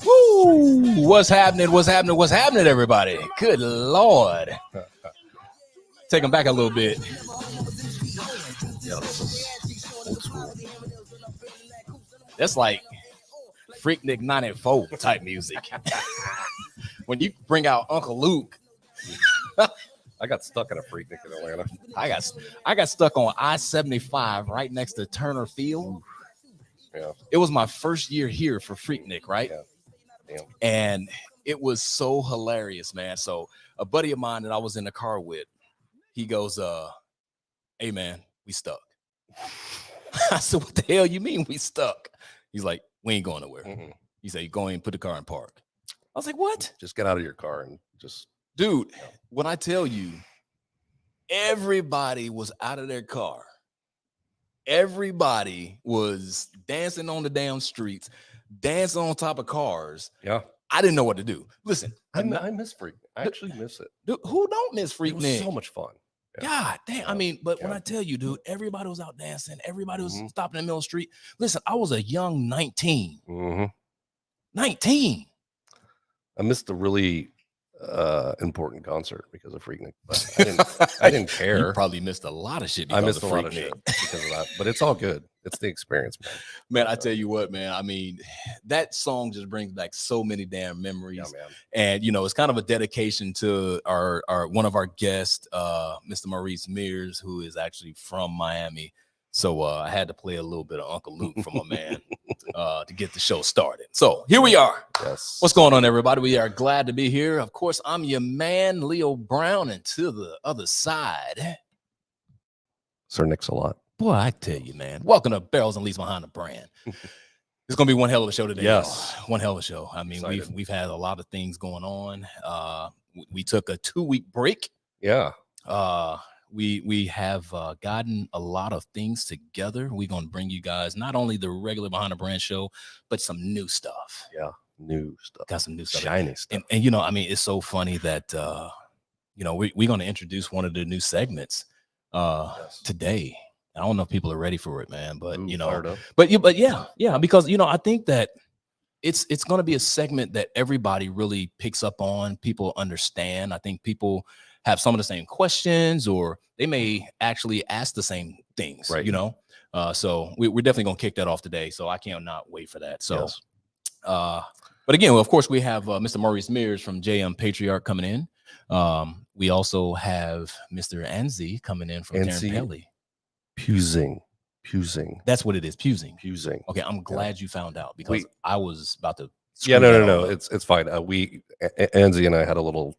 Woo! What's happening? What's happening? What's happening, everybody? Good Lord. Take them back a little bit. Yeah, this is old school. That's like Freaknik 94 type music. When you bring out Uncle Luke. I got stuck in a Freaknik in Atlanta. I got stuck on I-75 right next to Turner Field. Yeah. It was my first year here for Freaknik, right? Yeah. Damn. And it was so hilarious, man. So a buddy of mine that I was in the car with, he goes, hey man, we stuck. I said, what the hell you mean we stuck? He's like, we ain't going nowhere. He said, you go in and put the car in park. I was like, what? Just get out of your car and just. Dude, when I tell you, everybody was out of their car. Everybody was dancing on the damn streets, dancing on top of cars. Yeah. I didn't know what to do. Listen, I miss Freaknik. I actually miss it. Dude, who don't miss Freaknik? It was so much fun. Yeah. God damn. I mean, but when I tell you, dude, everybody was out dancing. Everybody was stopping in the middle of the street. Listen, I was a young 19. 19. I missed the really important concert because of Freaknik, but I didn't care. You probably missed a lot of shit. I missed a lot of shit because of that, but it's all good. It's the experience, man. Man, I tell you what, man. I mean, that song just brings back so many damn memories. Yeah, man. And you know, it's kind of a dedication to our one of our guests, Mr. Maurice Mears, who is actually from Miami. So I had to play a little bit of Uncle Luke from my man to get the show started. So here we are. Yes. What's going on, everybody? We are glad to be here. Of course, I'm your man, Leo Brown, and to the other side, Sir Nix-a-Lot. Boy, I tell you, man. Welcome to Barrels and Leads Behind the Brand. It's gonna be one hell of a show today. Yes, one hell of a show. I mean, we've had a lot of things going on. We took a 2-week break. Yeah. We have gotten a lot of things together. We're going to bring you guys not only the regular Behind the Brand show, but some new stuff. Yeah, new stuff. Got some new stuff. Shiny stuff. And you know, I mean, it's so funny that, you know, we're going to introduce one of the new segments today. I don't know if people are ready for it, man, but, you know, but yeah, because, you know, I think that it's going to be a segment that everybody really picks up on. People understand. I think people have some of the same questions, or they may actually ask the same things, right? You know, so we're definitely gonna kick that off today. So I cannot wait for that. So, yes. But again, well, of course, we have Mr. Maurice Mears from JM Patriarch coming in. We also have Mr. Anzi coming in from Taryn Pusing. That's what it is. Pusing. Okay, I'm glad you found out because I was about to. Yeah, no. It's fine. Anzi and I had a little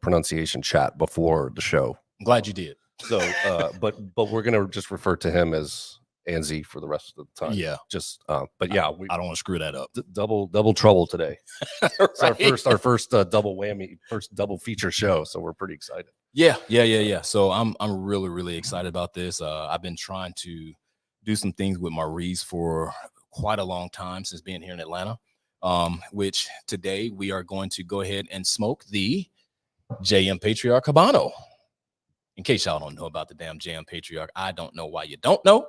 pronunciation chat before the show. I'm glad you did. So, but we're gonna just refer to him as Anzi for the rest of the time. Yeah, just but yeah, I don't want to screw that up. Double trouble today. Right. It's our first double whammy, first double feature show. So we're pretty excited. Yeah. So I'm really excited about this. I've been trying to do some things with Maurice for quite a long time since being here in Atlanta. Which today we are going to go ahead and smoke the JM Patriarch Habano. In case y'all don't know about the damn JM Patriarch, I don't know why you don't know,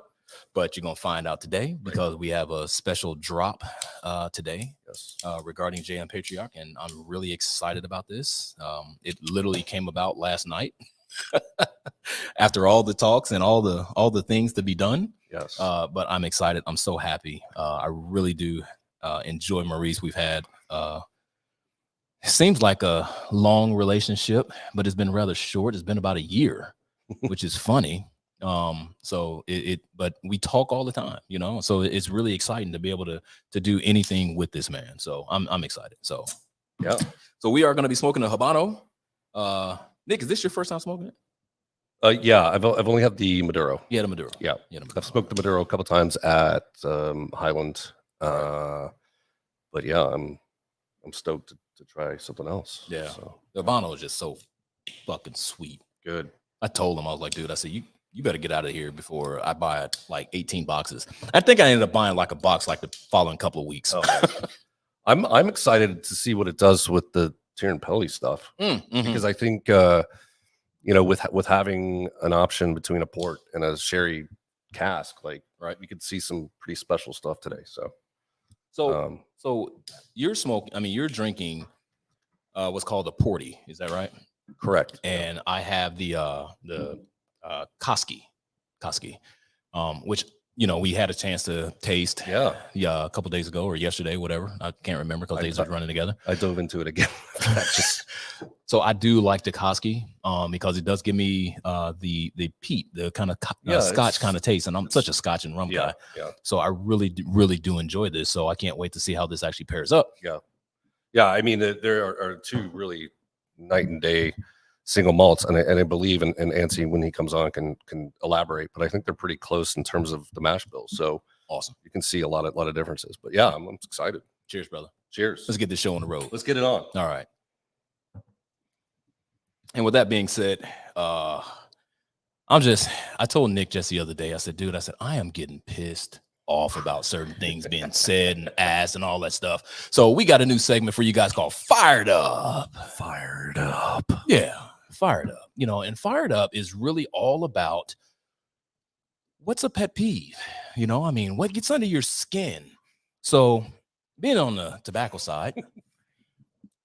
but you're gonna find out today because we have a special drop today regarding JM Patriarch, and I'm really excited about this. It literally came about last night after all the talks and all the things to be done. Yes, but I'm excited. I'm so happy. I really do. Enjoy Maurice. We've had it seems like a long relationship, but it's been rather short. It's been about a year, which is funny. So but we talk all the time, you know, so it's really exciting to be able to do anything with this man. So I'm excited. So yeah. So we are going to be smoking a Habano. Nick, is this your first time smoking it? Yeah, I've only had the Maduro. Yeah, the Maduro. Yeah, I've smoked the Maduro a couple times at Highland. But yeah, I'm stoked to try something else. Yeah, so the Habano is just so fucking sweet. Good. I told him, I was like, dude, I said, you better get out of here before I buy like 18 boxes. I think I ended up buying like a box like the following couple of weeks. Oh, I'm excited to see what it does with the Tyrrell stuff because I think you know, with having an option between a port and a sherry cask, like we could see some pretty special stuff today. So So you're smoking. I mean, you're drinking what's called the Porty. Is that right? Correct. And I have the Koski, which we had a chance to taste. Yeah, a couple days ago or yesterday, whatever. I can't remember because days are running together. I dove into it again. So I do like the Koski because it does give me the peat, the kind of Scotch kind of taste, and I'm such a Scotch and rum guy. Yeah. So I really do enjoy this. So I can't wait to see how this actually pairs up. Yeah. I mean, there are two really night and day single malts, and I believe, and Ansi, when he comes on, can elaborate, but I think they're pretty close in terms of the mash bill. So awesome. You can see a lot of differences. But yeah, I'm excited. Cheers, brother. Cheers. Let's get this show on the road. Let's get it on. All right. And with that being said, I told Nick just the other day, I said, I am getting pissed off about certain things being said and asked and all that stuff. So we got a new segment for you guys called Fired Up. Fired Up. Yeah, Fired Up. And Fired Up is really all about what's a pet peeve? What gets under your skin? So being on the tobacco side,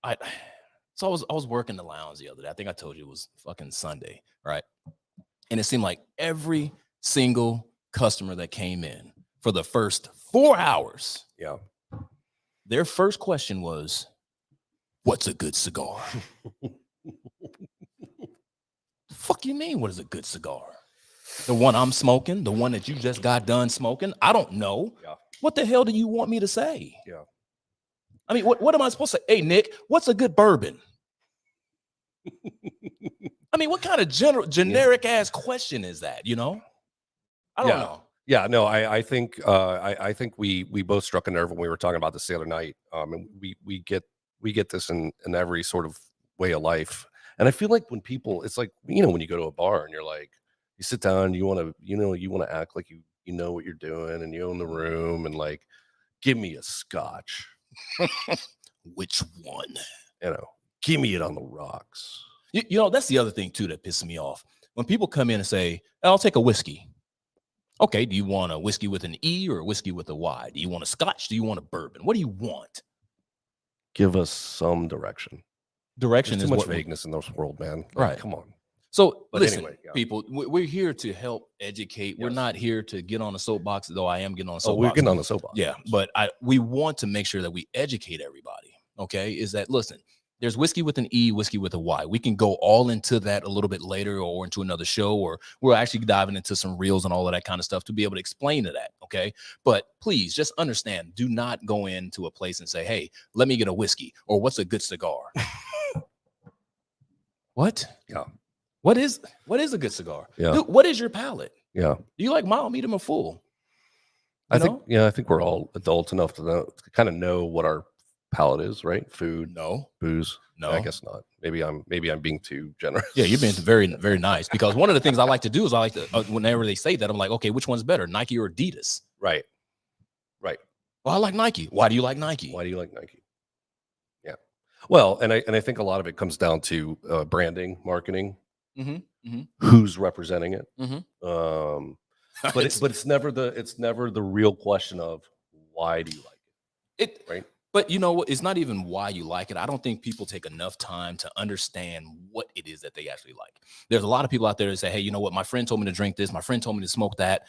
I was working the lounge the other day. I think I told you it was fucking Sunday, right? And it seemed like every single customer that came in for the first 4 hours, their first question was, "What's a good cigar?" The fuck you mean, what is a good cigar? The one I'm smoking? The one that you just got done smoking? I don't know. Yeah. What the hell do you want me to say? Yeah. I mean, what am I supposed to say? Hey, Nick, what's a good bourbon? I mean, what kind of generic ass question is that? I don't know. Yeah, no, I think we both struck a nerve when we were talking about this the other night. And we get this in every sort of way of life. And I feel like when people, it's like, when you go to a bar and you're like, you sit down, you want to act like you know what you're doing, and you own the room, and like, give me a scotch. Which one? Give me it on the rocks. That's the other thing too that pisses me off. When people come in and say, "I'll take a whiskey." Okay, do you want a whiskey with an E or a whiskey with a Y? Do you want a scotch? Do you want a bourbon? What do you want? Give us some direction. Direction is too much vagueness in this world, man. Right. Come on. So listen, people, we're here to help educate. Yes. We're not here to get on a soapbox, though I am getting on a soapbox. We're getting on the soapbox. Yeah, but we want to make sure that we educate everybody. Okay, is that, listen, there's whiskey with an E, whiskey with a Y. We can go all into that a little bit later or into another show, or we're actually diving into some reels and all of that kind of stuff to be able to explain to that. Okay. But please just understand, do not go into a place and say, "Hey, let me get a whiskey," or "What's a good cigar?" What? Yeah. What is a good cigar? Yeah. Dude, what is your palate? Yeah. Do you like mild, medium, or full? I think we're all adults enough to kind of know what our palate is, right? Food, no. Booze, no. I guess not. Maybe I'm being too generous. Yeah, you're being very, very nice, because one of the things I like to do is whenever they say that, I'm like, okay, which one's better, Nike or Adidas? Right. Well, I like Nike. Why do you like Nike? Why do you like Nike? Yeah. Well, and I think a lot of it comes down to branding, marketing. Mm-hmm. Mm-hmm. Who's representing it? Mm-hmm. But it's never the real question of why do you like it? Right. But you know what? It's not even why you like it. I don't think people take enough time to understand what it is that they actually like. There's a lot of people out there that say, "Hey, you know what? My friend told me to drink this. My friend told me to smoke that."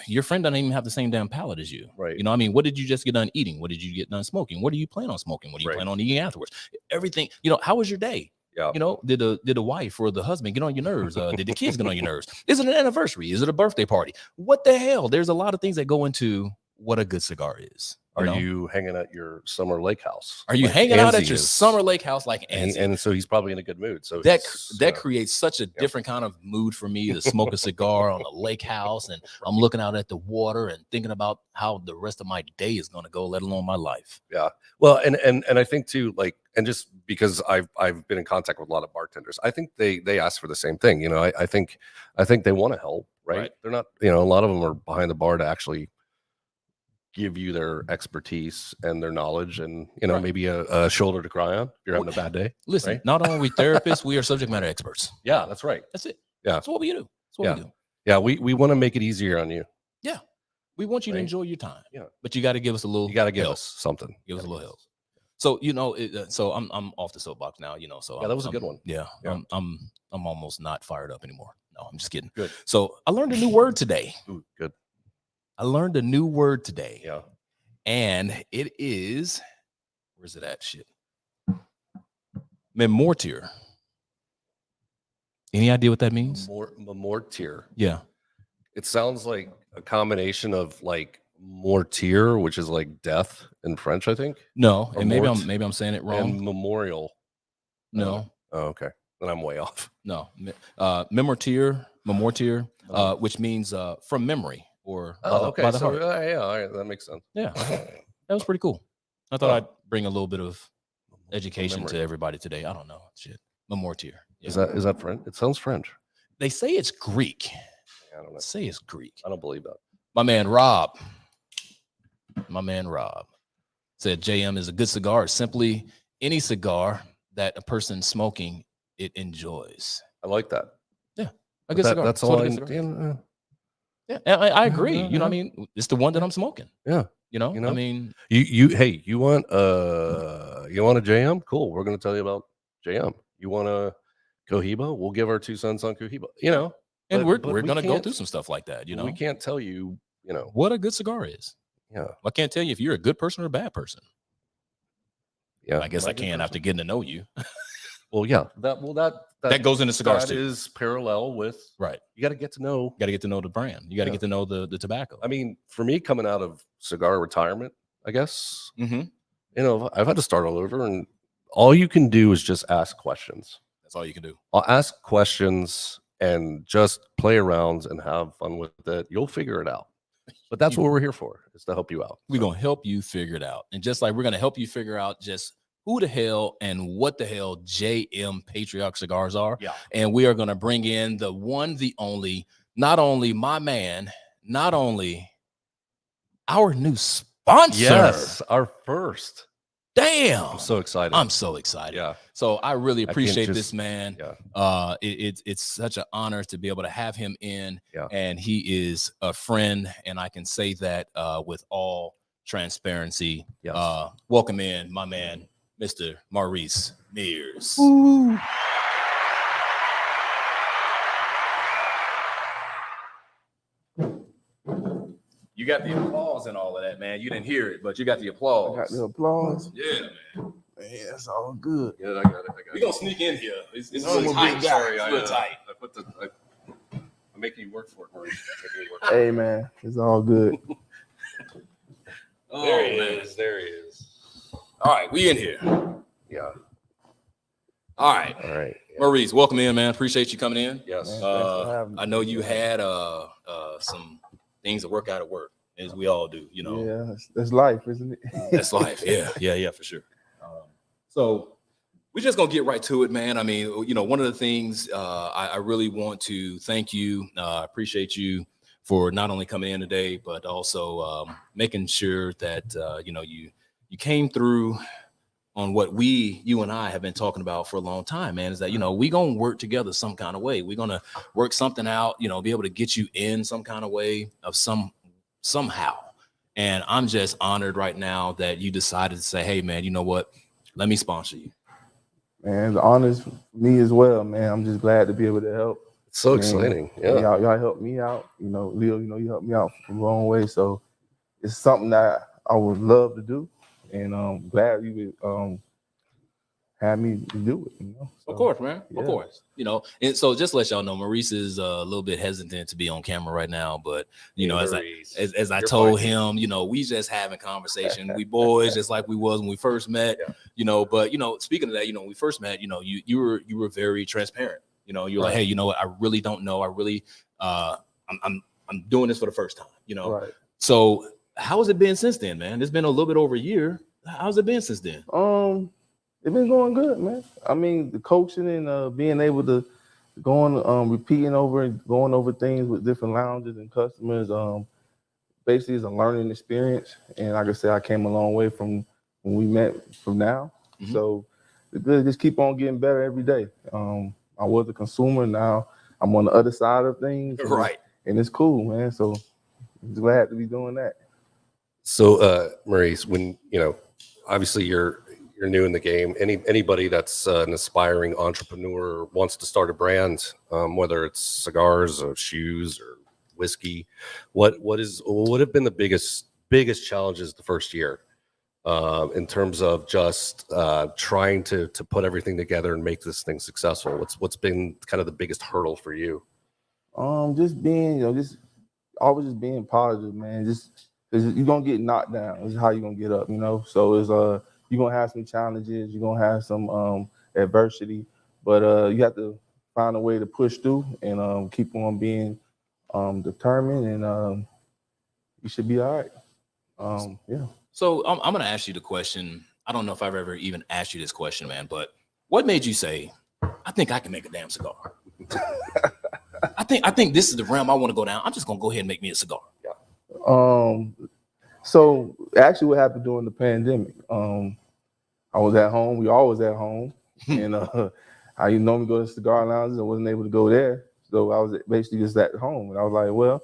Your friend doesn't even have the same damn palate as you. Right. What I mean? What did you just get done eating? What did you get done smoking? What do you plan on smoking? What do you plan on eating afterwards? Everything. How was your day? Yeah. Did the wife or the husband get on your nerves? Did the kids get on your nerves? Is it an anniversary? Is it a birthday party? What the hell? There's a lot of things that go into what a good cigar is. Are you hanging at your summer lake house? Are you hanging out at your summer lake house like Ansi? And so he's probably in a good mood. So that creates such a different kind of mood for me to smoke a cigar on a lake house, and I'm looking out at the water and thinking about how the rest of my day is going to go, let alone my life. Yeah. Well, and I think too, like, and just because I've been in contact with a lot of bartenders, I think they ask for the same thing. I think they want to help, right? They're not, a lot of them are behind the bar to actually give you their expertise and their knowledge, and maybe a shoulder to cry on if you're having a bad day. Listen, not only are we therapists, we are subject matter experts. Yeah, that's right. That's it. Yeah, that's what we do. That's what we do. Yeah, we want to make it easier on you. Yeah, We want you to enjoy your time. Yeah. But you got to give us a little. You got to give us something. Give us a little help. So so I'm off the soapbox now. So that was a good one. Yeah. I'm almost not fired up anymore. No, I'm just kidding. Good. So I learned a new word today. Ooh, good. I learned a new word today. Yeah. And it is, where's it at? Shit. Memortier. Any idea what that means? Memortier. Yeah. It sounds like a combination of like mortier, which is like death in French, I think. No, and maybe I'm saying it wrong. And memorial. No. Oh, okay. Then I'm way off. No. Memortier, which means from memory or okay. by the heart. Yeah, all right, that makes sense. Yeah. That was pretty cool. I thought I'd bring a little bit of education to everybody today. I don't know. Shit. Memortier. Yeah. Is that French? It sounds French. They say it's Greek. I don't know. Say it's Greek. I don't believe that. My man Rob said JM is a good cigar. Simply any cigar that a person smoking it enjoys. I like that. Yeah, a good cigar. That's all. Yeah, I agree. You know, I mean, it's the one that I'm smoking. Yeah. I mean, you want a JM? Cool. We're going to tell you about JM. You want a Cohiba? We'll give our 2 cents on Cohiba. And we're going to go through some stuff like that. We can't tell you, what a good cigar is. Yeah. I can't tell you if you're a good person or a bad person. Yeah. I guess I can after getting to know you. Well, yeah. That goes into cigars too. That is parallel with You got to get to know. Got to get to know the brand. You got to get to know the tobacco. I mean, for me, coming out of cigar retirement, I guess, I've had to start all over, and all you can do is just ask questions. That's all you can do. I'll ask questions and just play around and have fun with it. You'll figure it out. But that's what we're here for, is to help you out. We're going to help you figure it out. And just like we're going to help you figure out just who the hell and what the hell JM Patriarch Cigars are. Yeah. And we are going to bring in the one, the only, not only my man, not only our new sponsor. Yes, our first. Damn. I'm so excited. I'm so excited. Yeah. So I really appreciate this man. Yeah. It's such an honor to be able to have him in. Yeah. And he is a friend. And I can say that with all transparency. Yes. Welcome in, my man, Mr. Maurice Mears. Ooh. You got the applause and all of that, man. You didn't hear it, but you got the applause. I got the applause. Yeah, man. Man, that's all good. Yeah, I got it. We're going to sneak in here. It's I'm really a tight. big guy. Sorry, it's real tight. I'm making you work for it, Maurice. Hey, man, it's all good. Oh, There he man. is. There he is. All right, we in here. Yeah. All right. All right. Yeah. Maurice, welcome in, man. Appreciate you coming in. Yes. Man, thanks for having me. I know you had some things to work out at work, as we all do, Yeah, that's life, isn't it? That's life. Yeah, for sure. So we're just gonna get right to it, man. I mean, one of the things I really want to thank you, appreciate you for not only coming in today, but also making sure that you came through on what you and I have been talking about for a long time, man, is that, we gonna work together some kind of way. We're gonna work something out, be able to get you in some kind of way of somehow. And I'm just honored right now that you decided to say, hey, man, you know what? Let me sponsor you. Man, the honors for me as well, man. I'm just glad to be able to help. It's so Man, exciting. Yeah. Y'all helped me out. Leo, you helped me out from the wrong way. So it's something that I would love to do. And I'm glad you would have me do it. So, Of course, man. yeah. Of course. And so just to let y'all know, Maurice is a little bit hesitant to be on camera right now. But, as I told him, we just having conversation. We boys, just like we was when we first met, But, speaking of that, when we first met, you were very transparent. You're like, hey, you know what? I really don't know. I really, I'm doing this for the first time, Right. So how has it been since then, man? It's been a little bit over a year. How's it been since then? It's been going good, man. I mean, the coaching and being able to go on, repeating over and going over things with different lounges and customers, basically is a learning experience. And like I said, I came a long way from when we met from now. Mhm. So it's good. Just keep on getting better every day. I was a consumer. Now I'm on the other side of things. Right. And it's cool, man. So glad to be doing that. So, Maurice, when obviously you're new in the game. Anybody that's an aspiring entrepreneur wants to start a brand, whether it's cigars or shoes or whiskey, what have been the biggest challenges the first year, in terms of just trying to put everything together and make this thing successful? What's been kind of the biggest hurdle for you? Just being, always just being positive, man. Just because you're gonna get knocked down. This is how you're gonna get up, So it's you're gonna have some challenges, you're gonna have some adversity, but you have to find a way to push through and keep on being determined, and you should be all right. Yeah. So I'm gonna ask you the question. I don't know if I've ever even asked you this question, man, but what made you say, I think I can make a damn cigar? I think this is the realm I want to go down. I'm just gonna go ahead and make me a cigar. Yeah. So actually what happened during the pandemic, I was at home. We always at home. And I normally go to cigar lounges. I wasn't able to go there. So I was basically just at home. And I was like, well,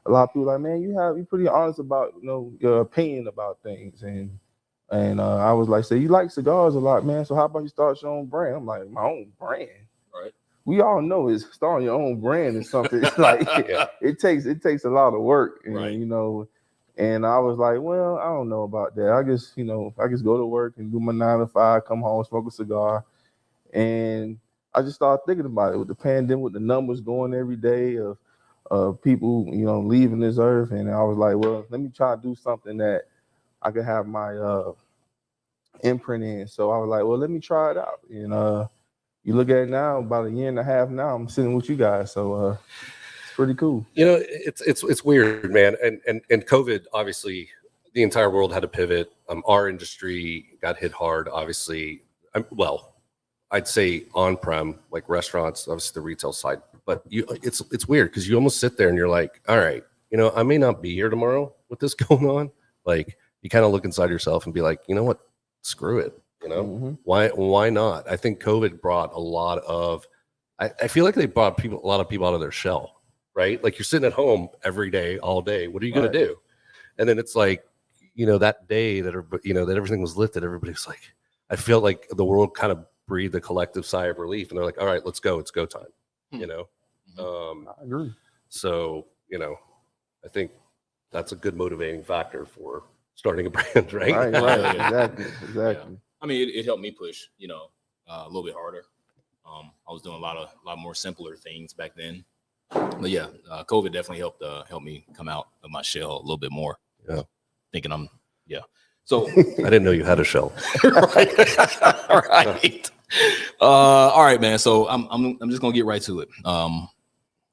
a lot of people like, man, you're pretty honest about, your opinion about things. And I was like, say, you like cigars a lot, man. So how about you start your own brand? I'm like, my own brand? Right. We all know is starting your own brand is something. It's like it takes a lot of work, and, right. And I was like, well, I don't know about that. I guess I just go to work and do my 9 to 5, come home, smoke a cigar, and I just started thinking about it with the pandemic, with the numbers going every day of people leaving this earth, and I was like, well, let me try to do something that I could have my imprint in. So I was like, well, let me try it out, and you look at it now, about a year and a half now, I'm sitting with you guys. So it's pretty cool. It's weird, man. And COVID, obviously, the entire world had to pivot. Our industry got hit hard, obviously. I'd say on-prem, like restaurants, obviously the retail side. But it's weird because you almost sit there and you're like, all right, I may not be here tomorrow with this going on. Like, you kind of look inside yourself and be like, you know what? Screw it. Why not? I think COVID brought a lot of, I feel like they brought a lot of people out of their shell, right? Like, you're sitting at home every day, all day. What are you going to do? And then it's like, that day that everything was lifted, everybody was like, I feel like the world kind of breathed a collective sigh of relief, and they're like, all right, let's go. It's go time. I agree. So, I think that's a good motivating factor for starting a brand, right? Right. Exactly. Yeah. I mean, it helped me push, a little bit harder. I was doing a lot more simpler things back then. But yeah, COVID definitely helped me come out of my shell a little bit more. Yeah. Thinking So I didn't know you had a shell. Right. All right, man. So I'm just gonna get right to it.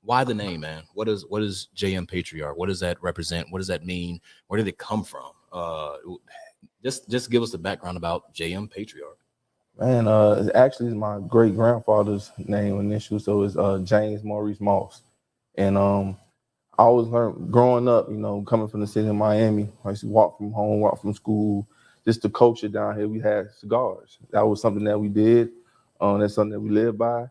Why the name, man? What is JM Patriarch? What does that represent? What does that mean? Where did it come from? Just give us the background about JM Patriarch. Man, it actually is my great grandfather's name initial, so it's James Maurice Moss. And I always learned growing up, coming from the city of Miami. I used to walk from home, walk from school, just the culture down here. We had cigars. That was something that we did. That's something that we lived by.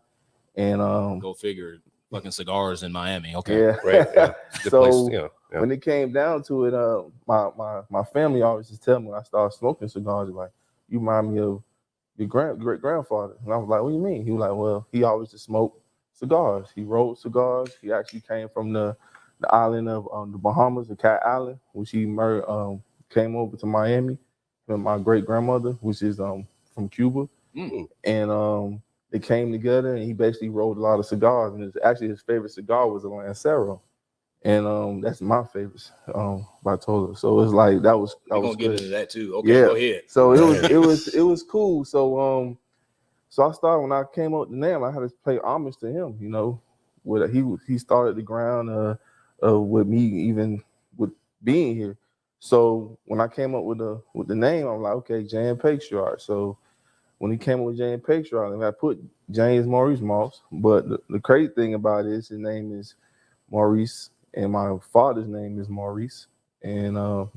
And go figure, fucking cigars in Miami. Okay, yeah, right. Yeah. So when it came down to it, my family always just tell me when I started smoking cigars, like, you remind me of your great grandfather. And I was like, what do you mean? He was like, well, he always just smoked cigars. He rolled cigars. He actually came from the island of the Bahamas, the Cat Island, which he came over to Miami with my great grandmother, which is from Cuba. And they came together, and he basically rolled a lot of cigars. And actually his favorite cigar was a Lancero. And that's my favorite Bartolo. So it's like that was gonna get into that too. Okay, yeah. Go ahead. So it was cool. So so I started, when I came up with the name, I had to pay homage to him. With he started the ground with me, even with being here. So when I came up with the name, I'm like, okay, JM Patriarch. So when he came up with JM Patriarch, I put James Maurice Moss. But the crazy thing about it is his name is Maurice, and my father's name is Maurice, and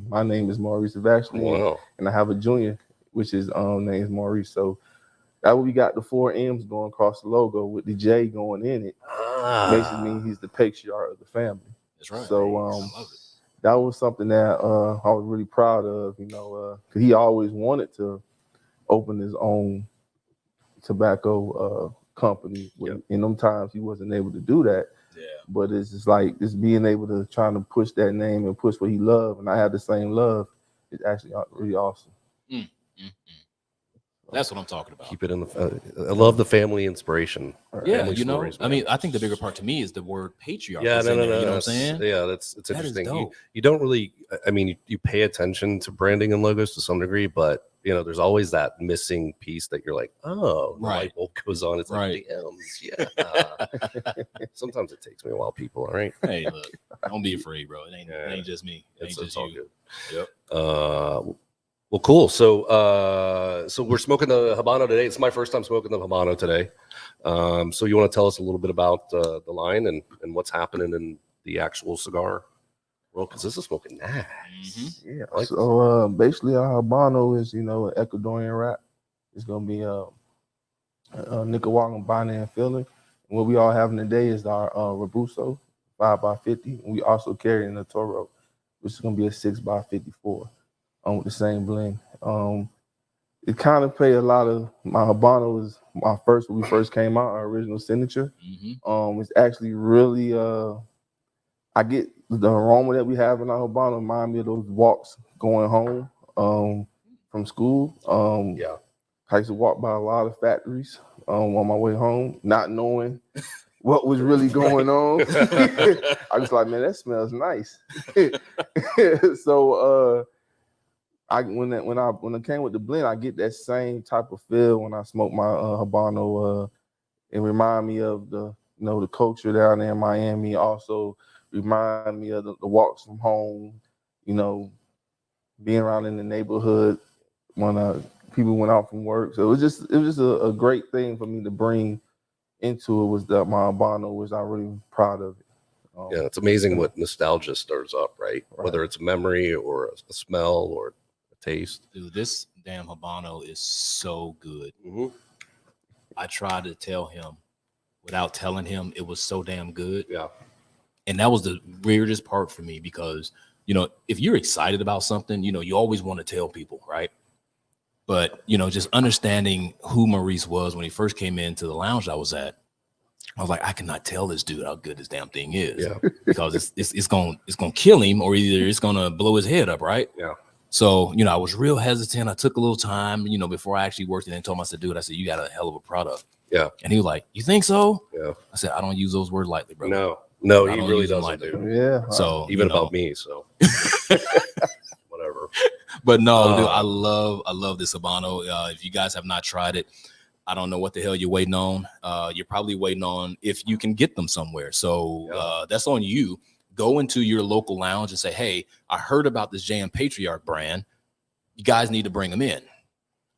my name is Maurice Eventually. Wow. And I have a junior, which is name is Maurice. So that we got the 4 M's going across the logo with the J going in it. Basically means he's the patriarch of the family. That's right. So that was something that I was really proud of, you know, because he always wanted to open his own tobacco company. In them times, he wasn't able to do that. Yeah. But it's just like just being able to try to push that name and push what he loved, and I have the same love. It's actually really awesome. That's what I'm talking about. Keep it in the. I love the family inspiration. Yeah, family you know, stories, I mean, I think the bigger part to me is the word patriarch. Yeah, no, you know what I'm saying? Yeah, it's That interesting. You don't really, I mean, you pay attention to branding and logos to some degree, but you know, there's always that missing piece that you're like, oh, the light bulb goes on. It's like, damn, yeah. Sometimes it takes me a while, people. All right. Hey, look, don't be afraid, bro. It ain't just me. It ain't just all you. Good. Yep. Well, cool. So we're smoking the Habano today. It's my first time smoking the Habano today. So you want to tell us a little bit about the line and what's happening in the actual cigar world? Because this is smoking nice. Yeah. Like so basically, our Habano is, you know, an Ecuadorian wrap. It's gonna be a Nicaraguan binary filling. And what we all having today is our Robusto 5x50. And we also carry in the Toro, which is gonna be a 6x54. With the same blend. It kind of played a lot of my Habano was my first when we first came out, our original signature. It's actually really I get the aroma that we have in our Habano remind me of those walks going home from school. I used to walk by a lot of factories on my way home, not knowing what was really going on. I was like, man, that smells nice. So when I came with the blend, I get that same type of feel when I smoke my Habano. It remind me of the the culture down there in Miami. Also remind me of the walks from home. You know, being around in the neighborhood when people went out from work. So it was just a great thing for me to bring into it. Was that my Habano, which I'm really proud of it. Yeah, it's amazing what nostalgia stirs up, right? Whether it's a memory or a smell or taste. Dude, this damn Habano is so good. I tried to tell him without telling him it was so damn good. Yeah. And that was the weirdest part for me because, you know, if you're excited about something, you know, you always want to tell people, right? But, you know, just understanding who Maurice was when he first came into the lounge I was at, I was like, I cannot tell this dude how good this damn thing is. Yeah. Because it's gonna kill him, or either it's gonna blow his head up, right? Yeah. So, you know, I was real hesitant. I took a little time, you know, before I actually worked it and told him, I said, dude, I said, you got a hell of a product. Yeah. And he was like, you think so? Yeah. I said, I don't use those words lightly, bro. No, he really doesn't, dude. Yeah. So even about me, so whatever. But no, dude, I love this Habano. If you guys have not tried it, I don't know what the hell you're waiting on. You're probably waiting on if you can get them somewhere. So that's on you. Go into your local lounge and say, hey, I heard about this JM Patriarch brand. You guys need to bring them in.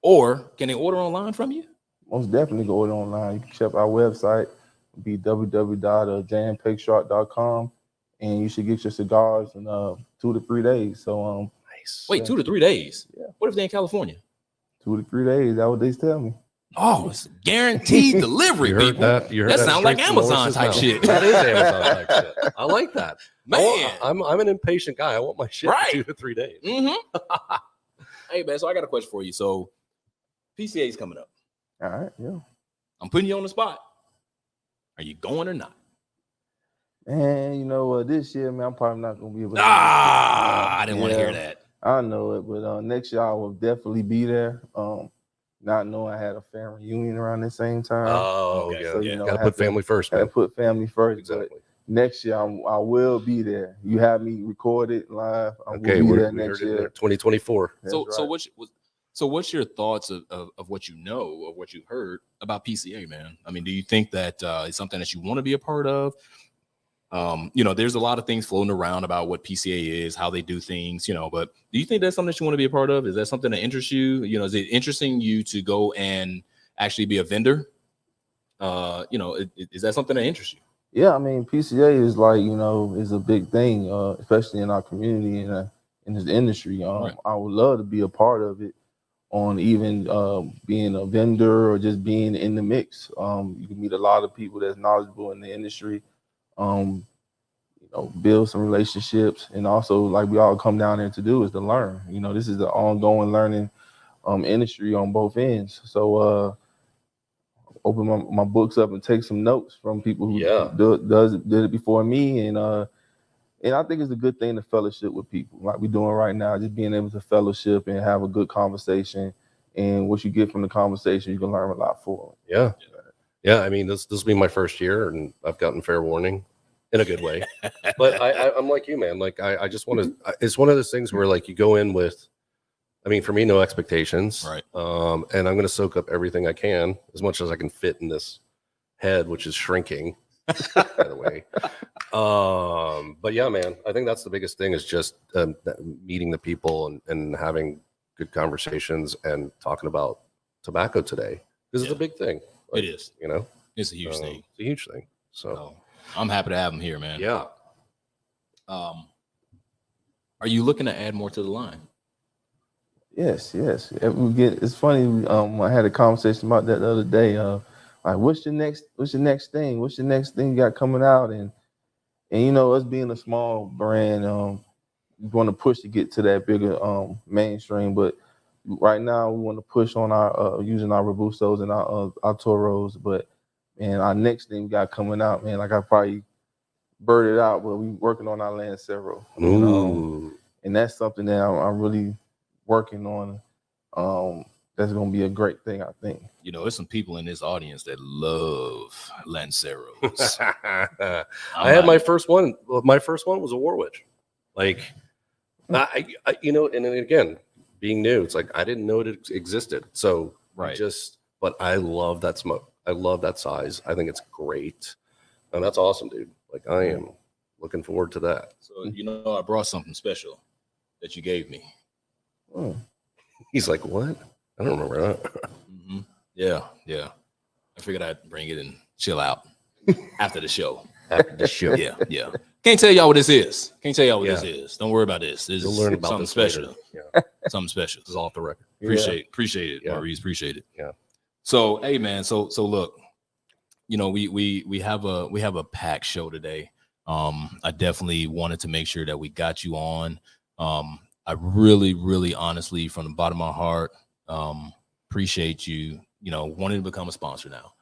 Or can they order online from you? Most definitely go order online. You can check our website. It'll be www.jmpatriarch.com. And you should get your cigars in 2 to 3 days. So nice. Wait, 2 to 3 days? Yeah. What if they're in California? 2 to 3 days. That's what they tell me. Oh, it's guaranteed delivery, people. That sounds like Amazon type shit. That is Amazon type shit. I like that. Man. I'm an impatient guy. I want my shit in 2 to 3 days. Hey, man, so I got a question for you. So PCA is coming up. All right, yeah. I'm putting you on the spot. Are you going or not? Man, you know, this year, man, I'm probably not going to be able to. I didn't want to hear that. I know it, but next year I will definitely be there. Not knowing I had a family reunion around the same time. Oh, okay. yeah. So, you know, Gotta put family first, man. Gotta put family first. Exactly. But next year I will be there. You have me recorded live. I will be there next year. 2024. So what's your thoughts of what you know, of what you've heard about PCA, man? I mean, do you think that it's something that you want to be a part of? You know, there's a lot of things floating around about what PCA is, how they do things, you know, but do you think that's something that you want to be a part of? Is that something that interests you? You know, is it interesting you to go and actually be a vendor? You know, is that something that interests you? Yeah, I mean, PCA is like, you know, is a big thing, especially in our community and in this industry. Right. I would love to be a part of it on even being a vendor or just being in the mix. You can meet a lot of people that's knowledgeable in the industry. You build some relationships, and also like we all come down there to do is to learn. This is the ongoing learning industry on both ends. So open my books up and take some notes from people who did it before me, and I think it's a good thing to fellowship with people like we're doing right now, just being able to fellowship and have a good conversation. And what you get from the conversation, you can learn a lot for it. Yeah. I mean, this will be my first year, and I've gotten fair warning in a good way. But I'm like you, man. Like I just want to. It's one of those things where like you go in with, I mean, for me, no expectations. Right. And I'm going to soak up everything I can, as much as I can fit in this head, which is shrinking, by the way. But yeah, man, I think that's the biggest thing is just meeting the people and having good conversations and talking about tobacco today, because it's a big thing. Like, it is. It's a huge thing. It's a huge thing. So I'm happy to have him here, man. Yeah. Are you looking to add more to the line? Yes. It's funny. I had a conversation about that the other day. Like, what's your next thing? What's your next thing you got coming out? And us being a small brand, we want to push to get to that bigger mainstream. But right now, we want to push on our using our Robustos and our Toros. But man, our next thing we got coming out, man, like I probably birded out, but we working on our Lancero. And that's something that I'm really working on. That's gonna be a great thing, I think. There's some people in this audience that love Lanceros. I had my first one. My first one was a Warwitch. Like, I and then again, being new, it's like I didn't know it existed. So but I love that smoke. I love that size. I think it's great, and that's awesome, dude. Like, I am looking forward to that. So I brought something special that you gave me. He's like, what? I don't remember that. Mm-hmm. Yeah. I figured I'd bring it and chill out after the show. Yeah. Can't tell y'all what this is. This is. Don't worry about this. This You'll is learn about something this special. later. Yeah. Something special. This is off the record. Appreciate it, Maurice. Appreciate it. Yeah. So, hey, man. So look, we have a packed show today. I definitely wanted to make sure that we got you on. I really, really, honestly, from the bottom of my heart, appreciate you, wanting to become a sponsor now.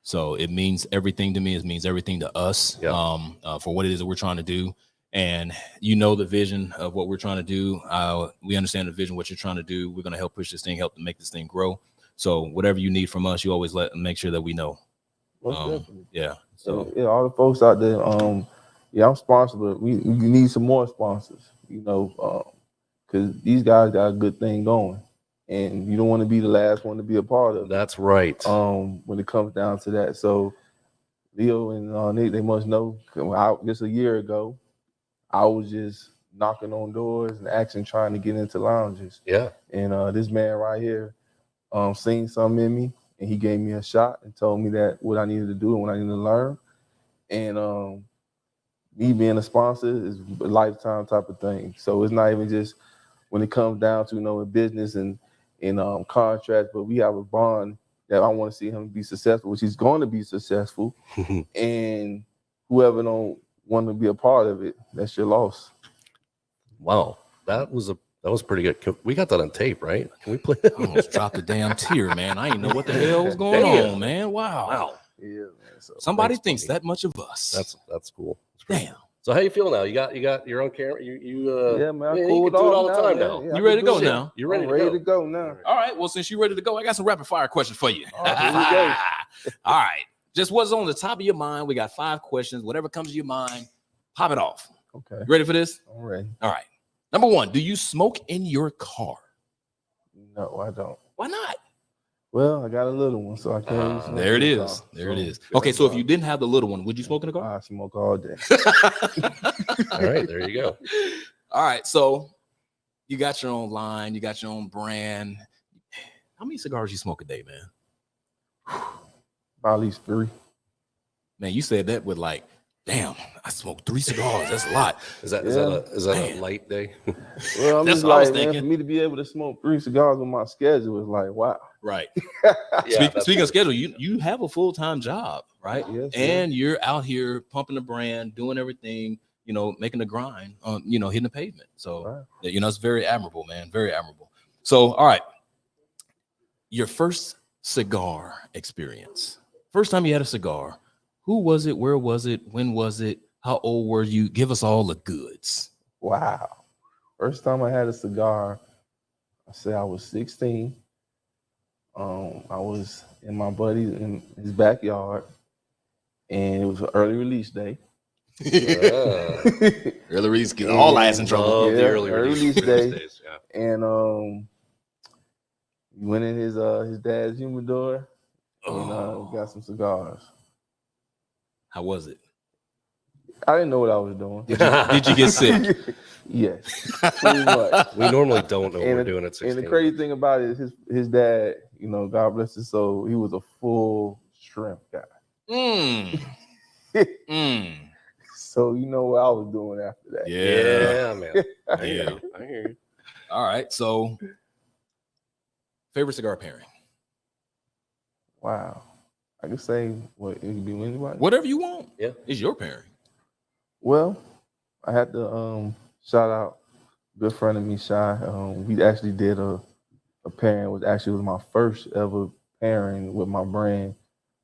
So it means everything to me. It means everything to us for what it is that we're trying to do. And the vision of what we're trying to do. We understand the vision, what you're trying to do. We're going to help push this thing, help to make this thing grow. So whatever you need from us, you always make sure that we know. Yeah. So all the folks out there, I'm sponsored, but we need some more sponsors, because these guys got a good thing going, and you don't want to be the last one to be a part of it. That's right. When it comes down to that. So Leo and Nick, they must know. Just a year ago, I was just knocking on doors and actually trying to get into lounges. Yeah. And this man right here seen something in me, and he gave me a shot and told me that what I needed to do and what I needed to learn. And me being a sponsor is a lifetime type of thing. So it's not even just when it comes down to in business and in contracts, but we have a bond that I want to see him be successful, which he's going to be successful. And whoever don't want to be a part of it, that's your loss. Wow, that was pretty good. We got that on tape, right? Can we play that? I almost dropped a damn tear, man. I didn't know what the hell was going on, man. Wow. Yeah, man. So, somebody thinks that much of us. That's cool. Damn. So how you feel now? You got your own camera. Yeah, man. You Cool can do it all the time now. You ready to go now? You ready to go now? All right. Well, since you're ready to go, I got some rapid fire questions for you. All right, here we go. All right. Just what's on the top of your mind. We got 5 questions. Whatever comes to your mind, pop it off. Okay. You ready for this? I'm ready. All right. Number 1, do you smoke in your car? No, I don't. Why not? Well, I got a little one, so I can't. There it is. There it is. Okay, so if you didn't have the little one, would you smoke in the car? I smoke all day. All right, there you go. All right, so you got your own line, you got your own brand. How many cigars you smoke a day, man? About at least 3. Man, you said that with like, damn, I smoked 3 cigars. That's a lot. Is that a light day? Well, I'm That's just what I was like, man, thinking. for me to be able to smoke 3 cigars on my schedule is like, wow. Right. Yeah, Speaking of schedule, you have a full-time job, right? Yes, and you're out here pumping the brand, doing everything, making the grind on, hitting the pavement. So, it's very admirable, man. Very admirable. So, all right. Your first cigar experience. First time you had a cigar. Who was it? Where was it? When was it? How old were you? Give us all the goods. Wow. First time I had a cigar, I said I was 16. I was in my buddy in his backyard, and it was an early release day. Early release, get all eyes in trouble. Yeah, early release day. Days, yeah. And we went in his dad's humidor and got some cigars. How was it? I didn't know what I was doing. Did you get sick? Yes, pretty much. We normally don't know what we're doing at 16. And the crazy thing about it is his dad, God bless his soul, he was a full shrimp guy. So you know what I was doing after that. Yeah, man. I hear you. All right. So favorite cigar pairing? Wow. I can say it could be anybody. Whatever you want. Yeah. It's your pairing. Well, I had to shout out a good friend of me, Shy. We actually did a pairing. It was my first ever pairing with my brand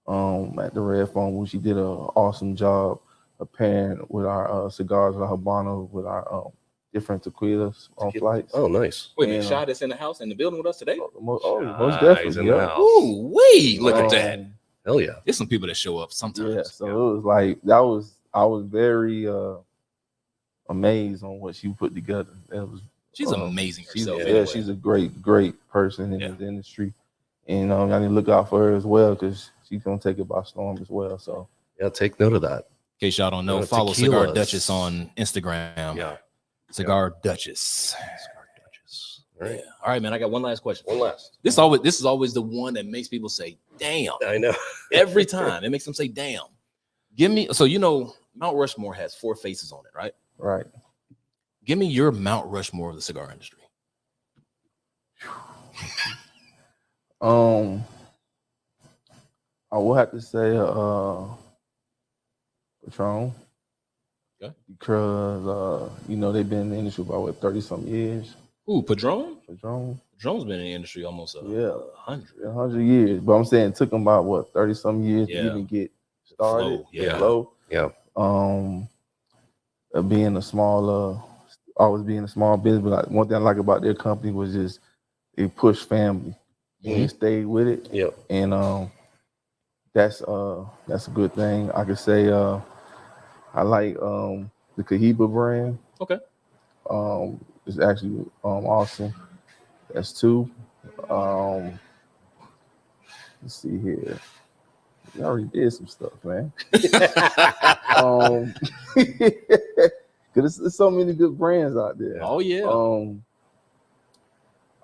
at the Red Phone, which she did an awesome job of pairing with our cigars, with our Habano, with our different tequilas on flights. Oh, nice. Wait a minute, Shy that's in the house, in the building with us today? Most definitely. Yeah. Ooh, wait, look at that. Hell yeah. There's some people that show up sometimes. Yeah, so it was like, I was very amazed on what she put together. She's amazing herself. She's a great person in this industry. And I need to look out for her as well, because she's going to take it by storm as well. So yeah, take note of that. In case y'all don't know, follow Cigar Duchess on Instagram. Yeah. Cigar Duchess. All right. Yeah. All right, man. I got one last question. One last. This is always the one that makes people say, damn. I know. Every time. It makes them say, damn. Give me, so Mount Rushmore has 4 faces on it, right? Right. Give me your Mount Rushmore of the cigar industry. I will have to say Patron. Okay. Because they've been in the industry about 30-some years. Ooh, Padron? Padron's been in the industry almost 100 years. But I'm saying it took them about 30-some years to even get started. Flow. Yeah. Being a small always being a small business, but one thing I like about their company was just they push family. And they stayed with it. Yep. And that's a good thing. I could say I like the Cohiba brand. Okay. It's actually awesome. That's 2. Let's see here. We already did some stuff, man. Because there's so many good brands out there. Oh yeah.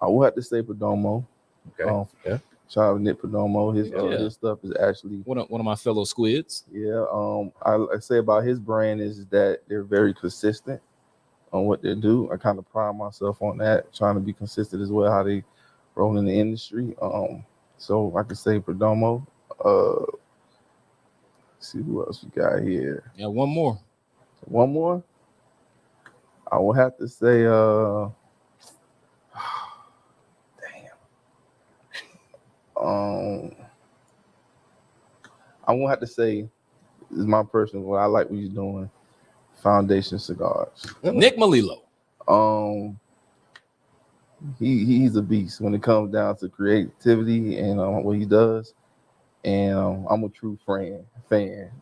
I will have to say Perdomo. Okay. Shout out Nick Perdomo. His stuff is actually one of my fellow squids. Yeah. I say about his brand is that they're very consistent on what they do. I kind of pride myself on that, trying to be consistent as well, how they roll in the industry. So I could say Perdomo. Let's see who else we got here. Yeah, one more. I will have to say I won't have to say, this is my personal, what I like what he's doing, Foundation Cigars. Nick Melillo. He's a beast when it comes down to creativity and what he does. And I'm a true fan.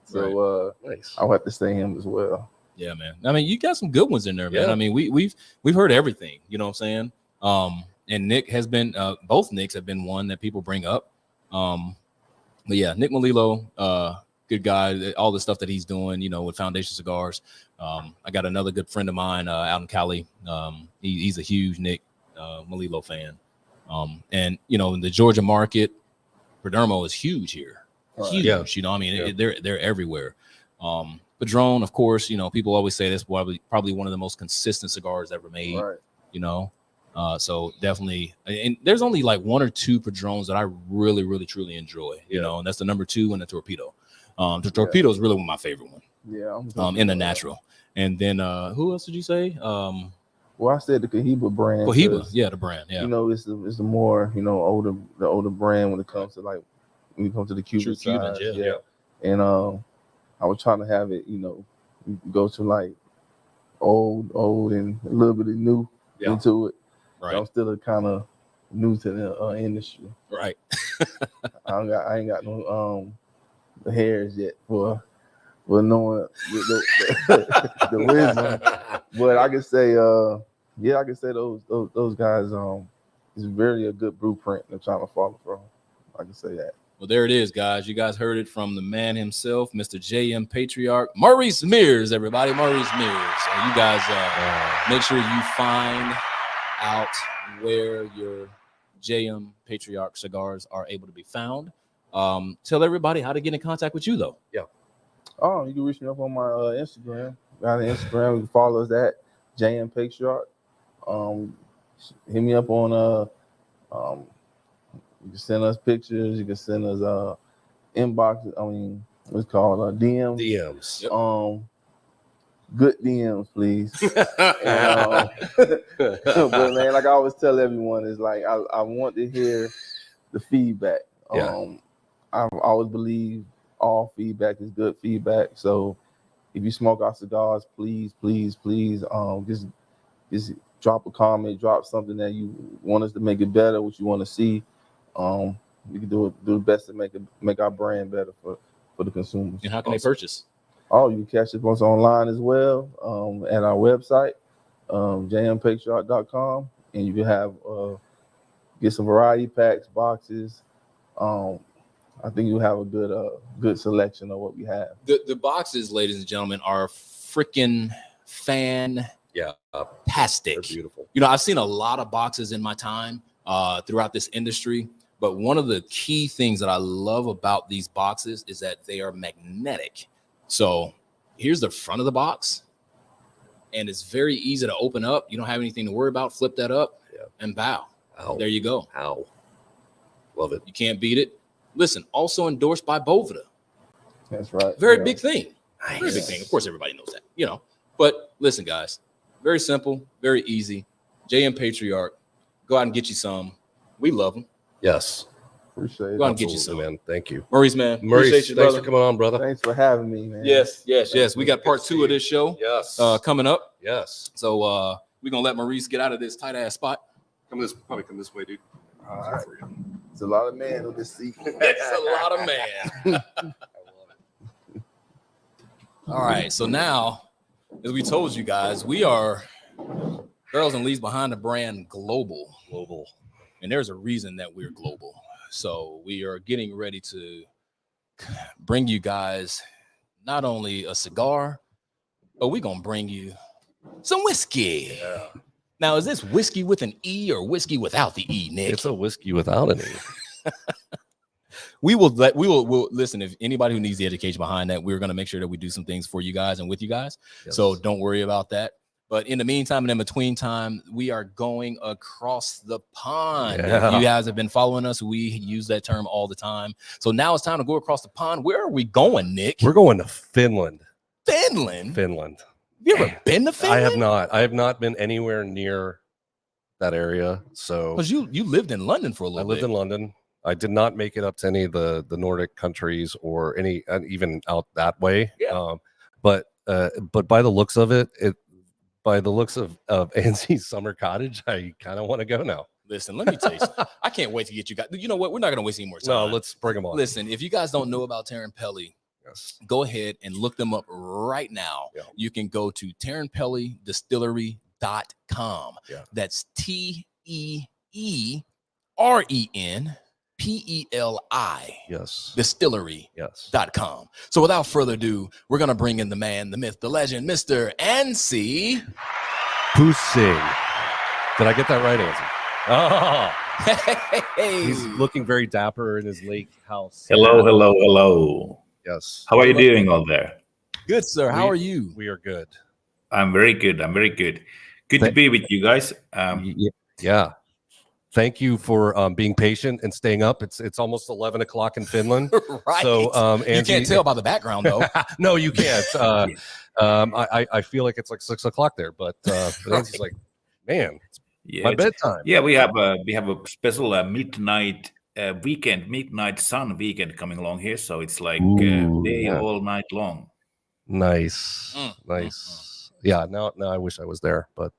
So nice. I'll have to say him as well. Yeah, man. I mean, you got some good ones in there, man. Yeah. I mean, we've heard everything, you know what I'm saying? And Nick has been both Nicks have been one that people bring up. But yeah, Nick Melillo, good guy, all the stuff that he's doing, with Foundation Cigars. I got another good friend of mine out in Cali. He's a huge Nick Melillo fan. And in the Georgia market, Perdomo is huge here. Right. Huge, I mean, they're everywhere. Padron, of course, people always say this probably one of the most consistent cigars ever made. Right. So definitely, and there's only like 1 or 2 Padrones that I really, really, truly enjoy. And that's the number 2 and the Torpedo. The Torpedo is really my favorite one. Yeah. In the natural. And then who else did you say? Well, I said the Cohiba brand. Cohiba, yeah, the brand. Yeah, you know, it's the more, you know, older brand when it comes to like when it comes to the Cuban side. Yeah. And I was trying to have it, you know, you go to like old and a little bit of new into it. Right. I'm still kind of new to the industry. Right. I ain't got no the hairs yet for knowing the wisdom. But I can say I can say those guys is very a good blueprint they're trying to follow from. I can say that. Well, there it is, guys. You guys heard it from the man himself, Mr. JM Patriarch, Maurice Mears, everybody. Maurice Mears. You guys make sure you find out where your JM Patriarch cigars are able to be found. Tell everybody how to get in contact with you, though. Yeah. Oh, you can reach me up on my Instagram. Got an Instagram. You can follow us at JM Patriarch. Hit me up on you can send us pictures. You can send us inbox. I mean, what's called DMs. DMs. Yep. Good DMs, please. And, but man, like I always tell everyone, is like I want to hear the feedback. I always believe all feedback is good feedback. So if you smoke our cigars, please, just drop a comment, drop something that you want us to make it better, what you want to see. We can do the best to make our brand better for the consumers. And how can they purchase? Oh, you can catch us online as well at our website, jmpatriarch.com, and you can have get some variety packs, boxes. I think you have a good selection of what we have. The boxes, ladies and gentlemen, are freaking fantastic. They're beautiful. You know, I've seen a lot of boxes in my time throughout this industry, but one of the key things that I love about these boxes is that they are magnetic. So here's the front of the box, and it's very easy to open up. You don't have anything to worry about. Flip that up and bow. Ow. There you go. Ow. Love it. You can't beat it. Listen, also endorsed by Boveda. That's right. Very big thing. Nice. Very big thing. Of course, everybody knows that, you know. But listen, guys, very simple, very easy. JM Patriarch, go out and get you some. We love them. Yes. Appreciate it. Go out and get you some, man. Thank you, Maurice, man. Maurice, appreciate you, thanks brother. for coming on, brother. Thanks for having me, man. Yes. We got part 2 of this show. Yes. Coming up. Yes. So we're gonna let Maurice get out of this tight ass spot. Probably come this way, dude. All right. It's a lot of man on this seat. It's a lot of man. I love it. All right. So now, as we told you guys, we are Girls and Leaves Behind the Brand Global. And there's a reason that we're global. So we are getting ready to bring you guys not only a cigar, but we're going to bring you some whiskey. Yeah. Now, is this whiskey with an E or whiskey without the E, Nick? It's a whiskey without an E. We'll listen. If anybody who needs the education behind that, we're going to make sure that we do some things for you guys and with you guys. Yes. So don't worry about that. But in the meantime and in between time, we are going across the pond. Yeah. If you guys have been following us, we use that term all the time. So now it's time to go across the pond. Where are we going, Nick? We're going to Finland. Finland. Finland. You ever been to Finland? I have not. I have not been anywhere near that area. So because you lived in London for a little bit. I lived in London. I did not make it up to any of the Nordic countries or any even out that way. Yeah. But by the looks of it, by the looks of Anzi's Summer Cottage, I kind of want to go now. Listen, let me tell you something. I can't wait to get you guys. You know what? We're not going to waste any more time. No, let's bring them on. Listen, if you guys don't know about Tarantpelli, yes, go ahead and look them up right now. Yeah. You can go to TarantpelliDistillery.com. Yeah. That's TEERENPELI. Yes. Distillery.com. Yes. So without further ado, we're going to bring in the man, the myth, the legend, Mr. Anzi Pusing. Did I get that right, Anzi? Oh, Hey. he's looking very dapper in his lake house. Hello. Yes. How are you doing all there? Good, sir. How are you? We are good. I'm very good. Good to be with you guys. Yeah. thank you for being patient and staying up. It's almost 11 o'clock in Finland. Right. So Angie, you can't tell by the background though. No, you can't. I feel like it's like 6 o'clock there, but Angie's like, man, it's my bedtime. Yeah, we have a special midnight midnight sun weekend coming along here, so it's like day all night long. Nice. Yeah, now I wish I was there, but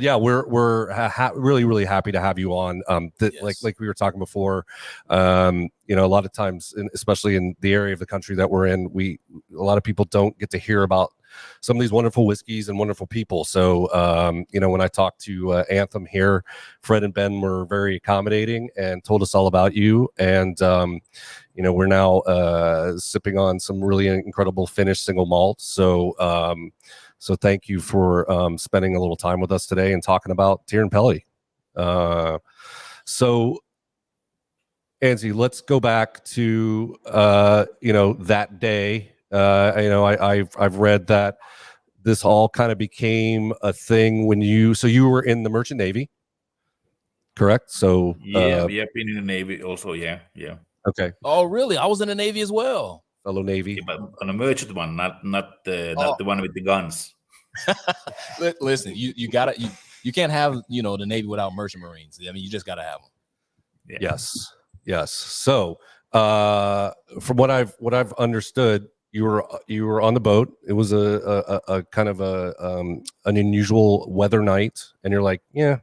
yeah, we're really, really happy to have you on. Like we were talking before, a lot of times, especially in the area of the country that we're in, a lot of people don't get to hear about some of these wonderful whiskeys and wonderful people. So, when I talked to Anthem here, Fred and Ben were very accommodating and told us all about you. And, we're now sipping on some really incredible Finnish single malt. So thank you for spending a little time with us today and talking about Tyrnpelli. So, Angie, let's go back to, that day. I've read that this all kind of became a thing when you were in the Merchant Navy, correct? So we have been in the Navy also. Yeah. Okay. Oh, really? I was in the Navy as well. Fellow Navy, but on a merchant one, not the one with the guns. Listen, you gotta you can't have the Navy without merchant marines. I mean, you just gotta have them. Yeah. Yes. So from what I've understood, you were on the boat. It was a kind of an unusual weather night, and you're like, yeah,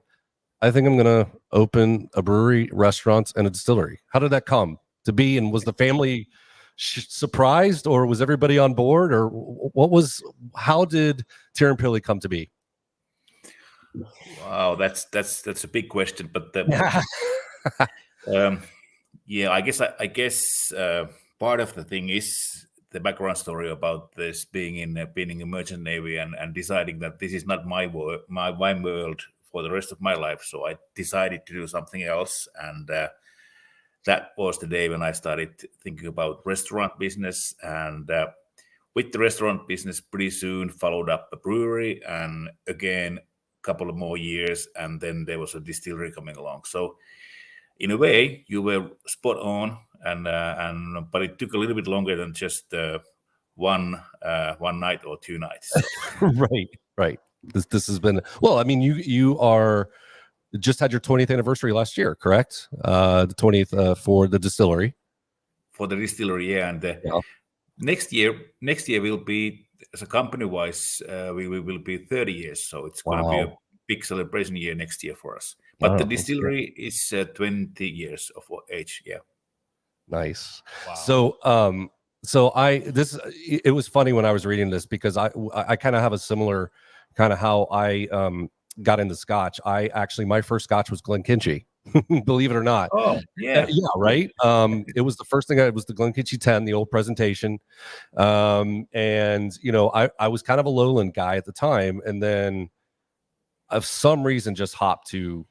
I think I'm gonna open a brewery, restaurant, and a distillery. How did that come to be? And was the family surprised, or was everybody on board, or how did Tyrnpelli come to be? Wow, that's a big question, but I guess part of the thing is the background story about this being in a merchant navy and deciding that this is not my wine world for the rest of my life. So I decided to do something else, and that was the day when I started thinking about restaurant business. And with the restaurant business, pretty soon followed up a brewery, and again a couple of more years, and then there was a distillery coming along. So in a way, you were spot on, but it took a little bit longer than just one night or 2 nights. Right. This has been, well, I mean, you just had your 20th anniversary last year, correct? The 20th for the distillery. For the distillery, yeah. And next year will be, as a company-wise, we will be 30 years. So it's going to be a big celebration year next year for us. But the distillery is 20 years of age, yeah. Nice. Wow. So it was funny when I was reading this, because I kind of have a similar kind of how I got into Scotch. My first Scotch was Glenkinchie, believe it or not. Oh, yeah. Yeah, right. It was the first thing. It was the Glenkinchie 10, the old presentation. And I was kind of a lowland guy at the time, and then of some reason just hopped to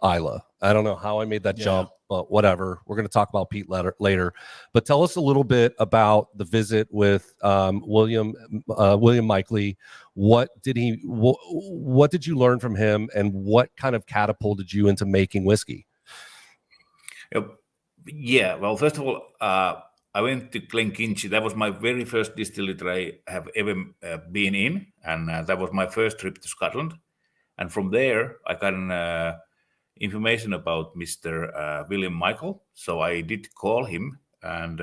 Isla. I don't know how I made that jump, but whatever. We're going to talk about Pete later. But tell us a little bit about the visit with William Mickley. What did you learn from him, and what kind of catapulted you into making whiskey? Yeah, well, first of all, I went to Glenkinchie. That was my very first distillery that I have ever been in, and that was my first trip to Scotland. And from there, I got information about Mr. William Michael. So I did call him, and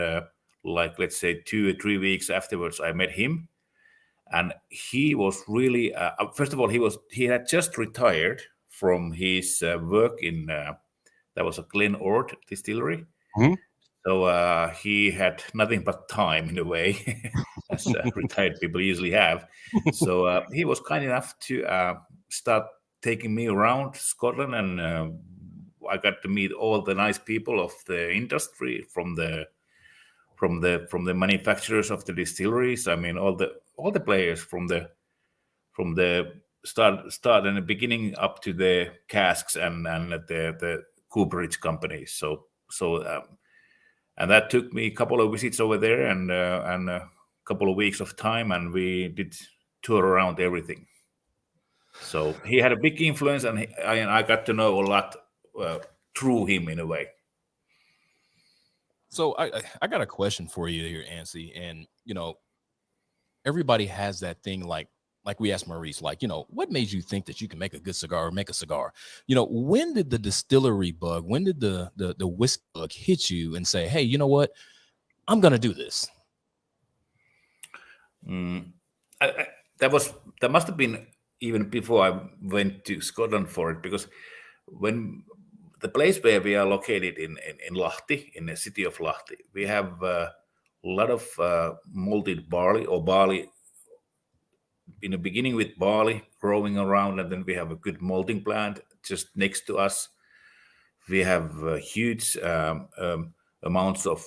let's say 2 or 3 weeks afterwards, I met him. And he was really, first of all, he had just retired from his work in, that was a Glen Ord distillery. Mm-hmm. So he had nothing but time, in a way, as retired people usually have. So he was kind enough to start taking me around Scotland, and I got to meet all the nice people of the industry, from the manufacturers of the distilleries. I mean, all the players from the start and the beginning up to the casks and the cooperage companies. So and that took me a couple of visits over there, and a couple of weeks of time, and we did tour around everything. So he had a big influence, and I got to know a lot through him in a way. So I got a question for you here, Ansi, and everybody has that thing like we asked Maurice, like, what made you think that you can make a good cigar or make a cigar? When did the distillery bug, when did the whiskey bug hit you and say, hey, you know what, I'm gonna do this? That must have been even before I went to Scotland for it, because when the place where we are located in Lahti, in the city of Lahti, we have a lot of malted barley, or barley in the beginning with barley growing around, and then we have a good malting plant just next to us. We have huge amounts of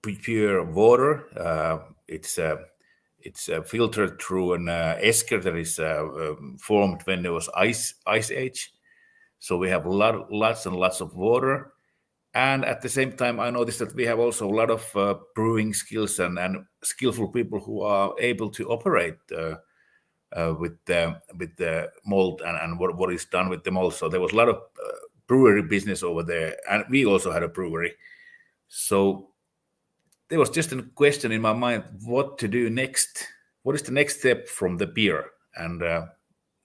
pure water. It's filtered through an esker that is formed when there was ice age. So we have lots and lots of water. And at the same time, I noticed that we have also a lot of brewing skills and skillful people who are able to operate with the malt and what is done with the malt. So there was a lot of brewery business over there, and we also had a brewery. So there was just a question in my mind, what to do next? What is the next step from the beer? And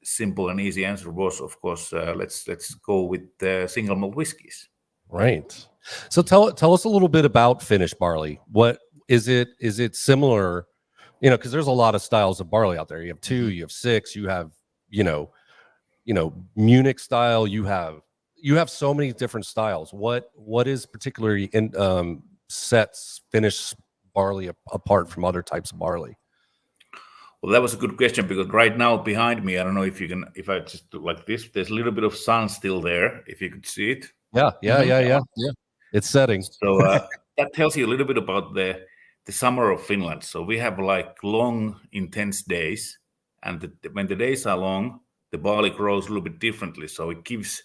simple and easy answer was, of course, let's go with single malt whiskeys. Right. So tell us a little bit about Finnish barley. What is it? Is it similar? Because there's a lot of styles of barley out there. You have 2, you have 6, you have Munich style. You have so many different styles. What is particularly sets Finnish barley apart from other types of barley? Well, that was a good question, because right now behind me, I don't know if I just do like this, there's a little bit of sun still there, if you could see it. Yeah. It's setting. So that tells you a little bit about the summer of Finland. So we have like long, intense days, and when the days are long, the barley grows a little bit differently. So there's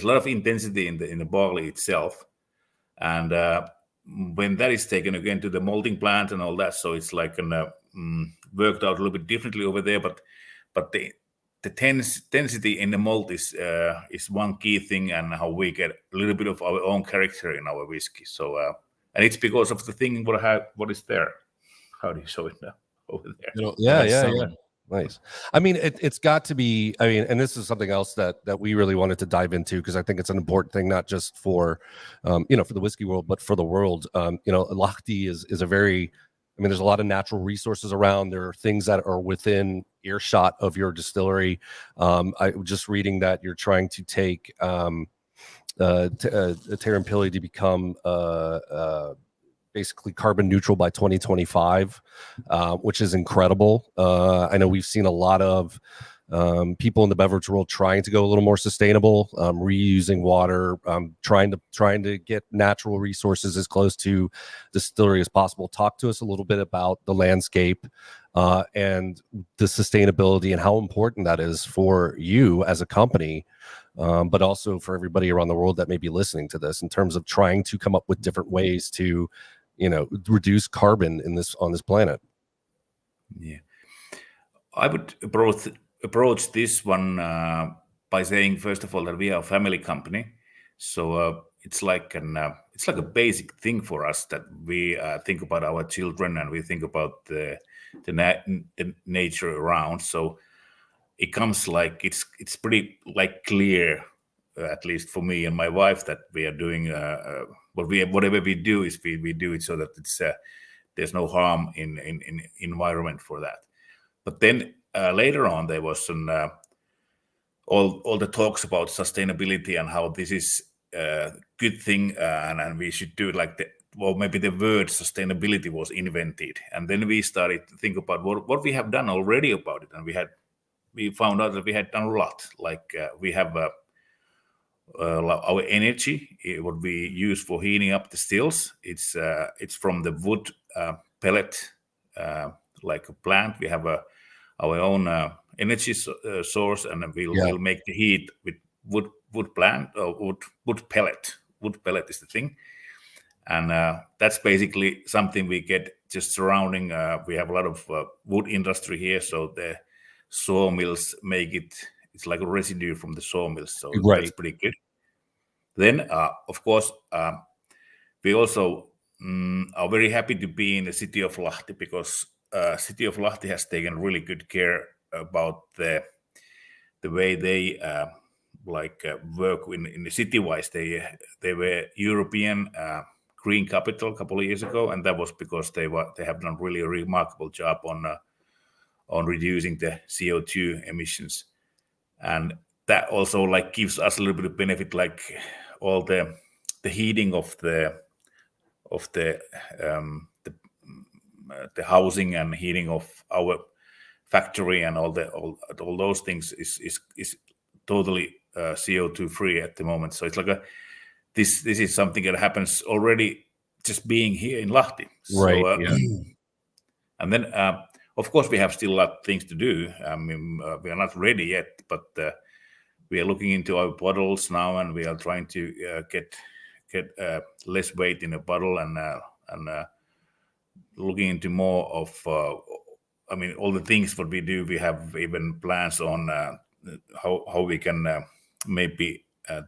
a lot of intensity in the barley itself, and when that is taken again to the malting plant and all that, so it's like worked out a little bit differently over there. But the density in the malt is one key thing, and how we get a little bit of our own character in our whiskey. So and it's because of the thing what is there. How do you show it now over there? Yeah. Nice. I mean, it's got to be. I mean, and this is something else that we really wanted to dive into, because I think it's an important thing, not just for for the whiskey world, but for the world. Lahti is a very. I mean, there's a lot of natural resources around. There are things that are within earshot of your distillery. I was just reading that you're trying to take Terrampilli to become basically carbon neutral by 2025, which is incredible. I know we've seen a lot of people in the beverage world trying to go a little more sustainable, reusing water, trying to get natural resources as close to distillery as possible. Talk to us a little bit about the landscape and the sustainability and how important that is for you as a company, but also for everybody around the world that may be listening to this, in terms of trying to come up with different ways to reduce carbon on this planet. Yeah, I would approach this one by saying, first of all, that we are a family company. So it's like a basic thing for us that we think about our children, and we think about the nature around. So it comes like it's pretty like clear, at least for me and my wife, that we are doing whatever we do is we do it so that it's there's no harm in environment for that. But then later on, there was all the talks about sustainability and how this is a good thing, and we should do it like maybe the word sustainability was invented, and then we started to think about what we have done already about it, and we found out that we had done a lot. Like we have our energy, what we use for heating up the stills, it's from the wood pellet, like a plant. We have our own energy source, and we'll make the heat with wood plant or wood pellet. Wood pellet is the thing, and that's basically something we get just surrounding. We have a lot of wood industry here, so the sawmills make it. It's like a residue from the sawmills, so right. That's pretty good. Then, of course, we also are very happy to be in the city of Lahti, because city of Lahti has taken really good care about the way they work in the city-wise. They were European green capital a couple of years ago, and that was because they have done really a remarkable job on reducing the CO2 emissions, and that also gives us a little bit of benefit, like all the heating of the housing and heating of our factory and all those things is totally CO2 free at the moment. So it's like this is something that happens already just being here in Lahti. Right. So, and then of course we have still a lot of things to do. I mean, we are not ready yet, but we are looking into our bottles now, and we are trying to get less weight in a bottle, and looking into more of all the things what we do. We have even plans on how we can maybe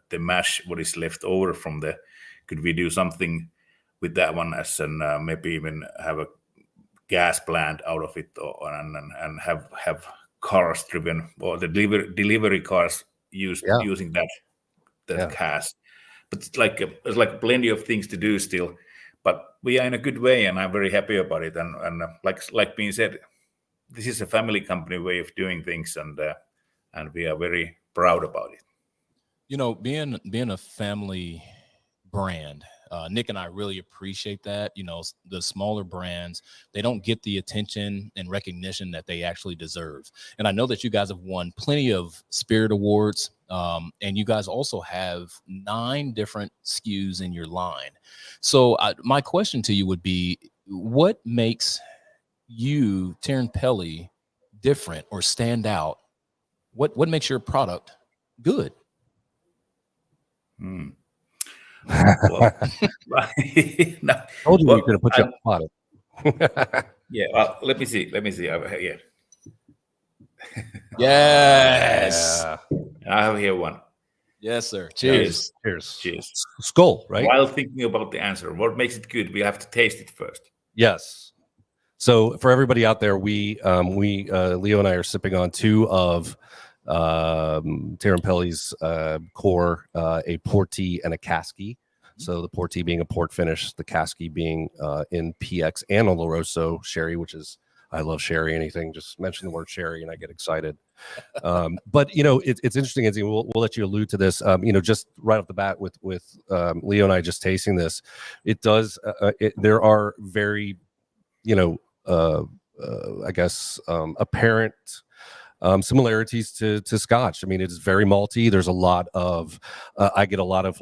the mash what is left over from could we do something with that one, as maybe even have a gas plant out of it, and have cars driven, or the delivery cars using that gas. But there's plenty of things to do still, but we are in a good way, and I'm very happy about it. And like being said, this is a family company way of doing things, and we are very proud about it. Being a family brand, Nick and I really appreciate that. The smaller brands, they don't get the attention and recognition that they actually deserve. And I know that you guys have won plenty of Spirit Awards, and you guys also have 9 different SKUs in your line. So my question to you would be, what makes you, Terranpeli, different or stand out? What makes your product good? Well, I told you we could have put you on the spot. Yeah, well, let me see over here. Yes. I have here one. Yes, sir. Cheers. Cheers. Skull, right? While thinking about the answer, what makes it good? We have to taste it first. Yes. So for everybody out there, we Leo and I are sipping on 2 of Terranpeli's core, a Porti and a Caschi. So the Porti being a port finish, the Caschi being in PX and Oloroso sherry, which is, I love sherry. Anything, just mention the word sherry and I get excited. But it's interesting, Izzy. We'll let you allude to this. Just right off the bat with Leo and I just tasting this, it does. There are very, I guess, apparent similarities to Scotch. I mean, it's very malty. There's a lot of I get a lot of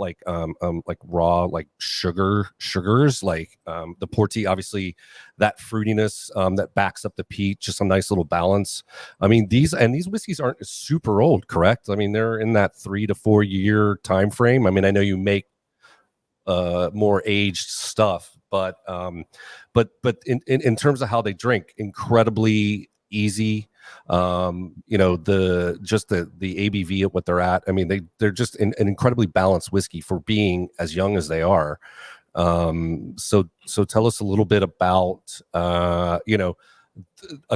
raw sugars, like the Porti, obviously that fruitiness that backs up the peat, just a nice little balance. I mean, these whiskeys aren't super old, correct? I mean, they're in that 3 to 4 year time frame. I mean, I know you make more aged stuff, but in terms of how they drink, incredibly easy. The ABV at what they're at. I mean, they're just an incredibly balanced whiskey for being as young as they are. So tell us a little bit about a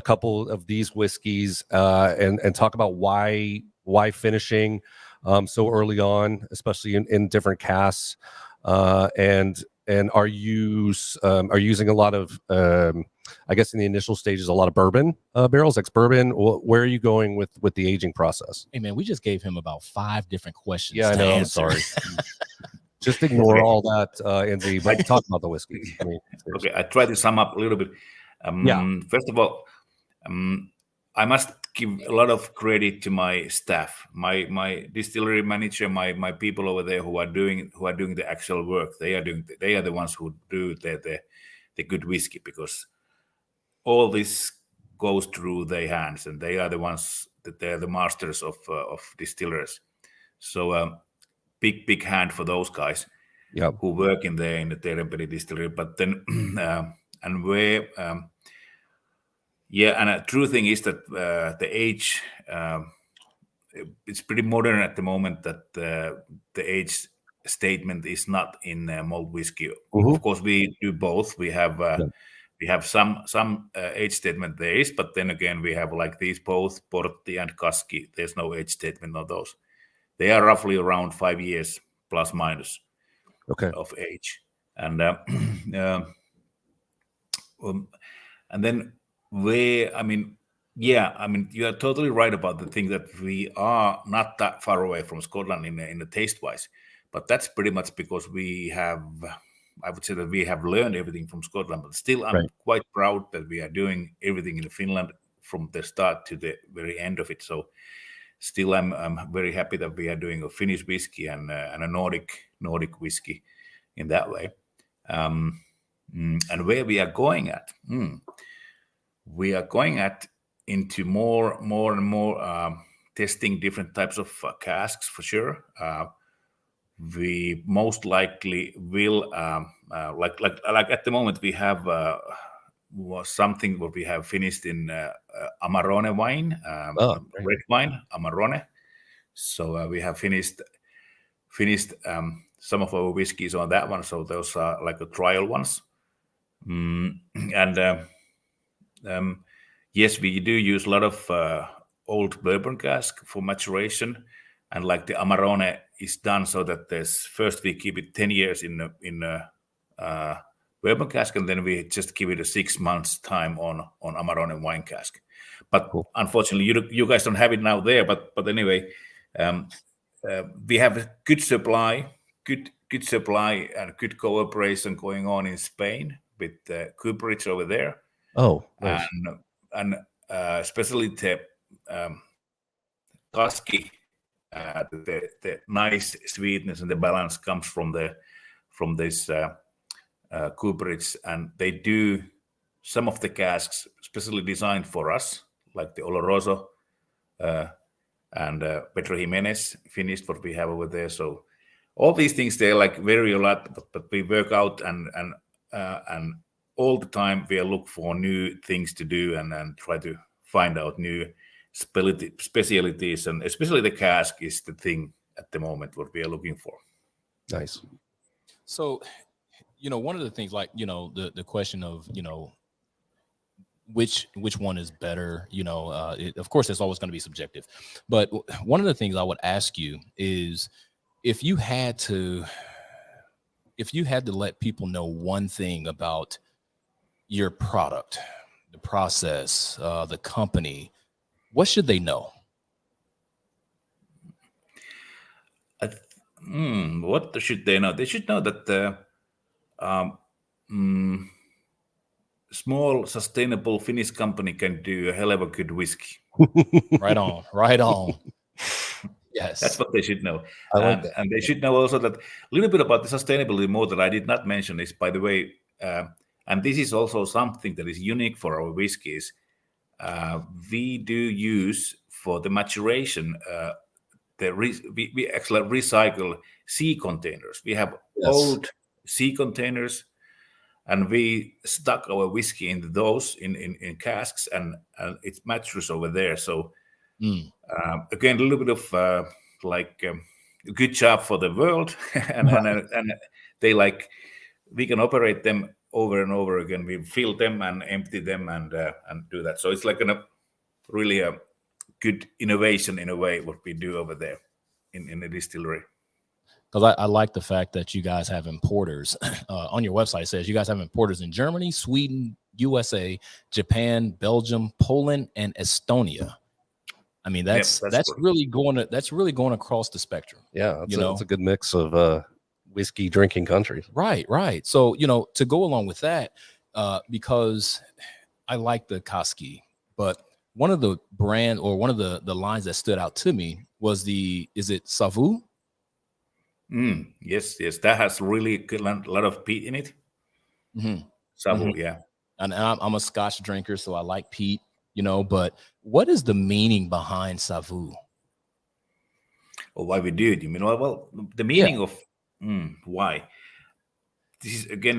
couple of these whiskeys, and talk about why finishing so early on, especially in different casks, and are you using a lot of I guess in the initial stages, a lot of bourbon barrels, ex-bourbon? Where are you going with the aging process? Hey, man, we just gave him about 5 different questions. Yeah, I know. I'm sorry. Just ignore all that, Enzi, but talk about the whiskey. I mean, okay, I try to sum up a little bit. First of all, I must give a lot of credit to my staff, my distillery manager, my people over there who are doing the actual work. They are the ones who do the good whiskey, because all this goes through their hands, and they are the ones that they're the masters of distillers. So big hand for those guys who work in the Terranpeli distillery. But then and a true thing is that the age, it's pretty modern at the moment, that the age statement is not in malt whiskey. Mhm. Of course, we do both. We have some age statement there is, but then again we have like these both Portti and Kaski. There's no age statement on those. They are roughly around 5 years plus minus of age, and and then you are totally right about the thing that we are not that far away from Scotland in the taste wise, but that's pretty much because I would say that we have learned everything from Scotland, but still I'm quite proud that we are doing everything in Finland from the start to the very end of it. So still I'm very happy that we are doing a Finnish whiskey and a Nordic whiskey in that way. And where we are going at, we are going into more and more testing different types of casks for sure. We most likely will like at the moment we have something what we have finished in Amarone wine, red wine Amarone. So we have finished some of our whiskeys on that one. So those are like the trial ones. Yes, we do use a lot of old bourbon cask for maturation, and like the Amarone is done so that first we keep it 10 years in bourbon cask, and then we just give it a 6 months time on Amarone wine cask. But unfortunately, you guys don't have it now there. But anyway, we have a good supply and good cooperation going on in Spain with Cooperage over there. Oh, nice. And especially the Kaski, the nice sweetness and the balance comes from this Cooperage, and they do some of the casks specially designed for us, like the Oloroso and Pedro Jimenez finished what we have over there. So all these things, they like vary a lot, but we work out and all the time we look for new things to do and try to find out new specialties, and especially the cask is the thing at the moment what we are looking for. Nice. So, one of the things, like, the question of, which one is better, of course, it's always going to be subjective. But one of the things I would ask you is, if you had to let people know one thing about your product, the process, the company, what should they know? What should they know? They should know that small, sustainable Finnish company can do a hell of a good whiskey. Right on. Yes, that's what they should know. I like that. And they should know also that a little bit about the sustainability more that I did not mention is, by the way, and this is also something that is unique for our whiskeys. We do use for the maturation. We actually recycle sea containers. We have old sea containers, and we stuck our whiskey into those in casks, and it matures over there. So again, a little bit of a good job for the world, and they we can operate them over and over again. We fill them and empty them and do that. So it's like really a good innovation in a way what we do over there in the distillery. Because I like the fact that you guys have importers. On your website, it says you guys have importers in Germany, Sweden, USA, Japan, Belgium, Poland, and Estonia. I mean, that's really going across the spectrum. Yeah, it's a good mix of whiskey drinking countries. Right. So, to go along with that, because I like the Kaski, but one of the brand or one of the lines that stood out to me was is it Savu? Yes, that has really a lot of peat in it. Savu, yeah. And I'm a Scotch drinker, so I like peat, but what is the meaning behind Savu? Or why we do it? Well, the meaning of why. This is again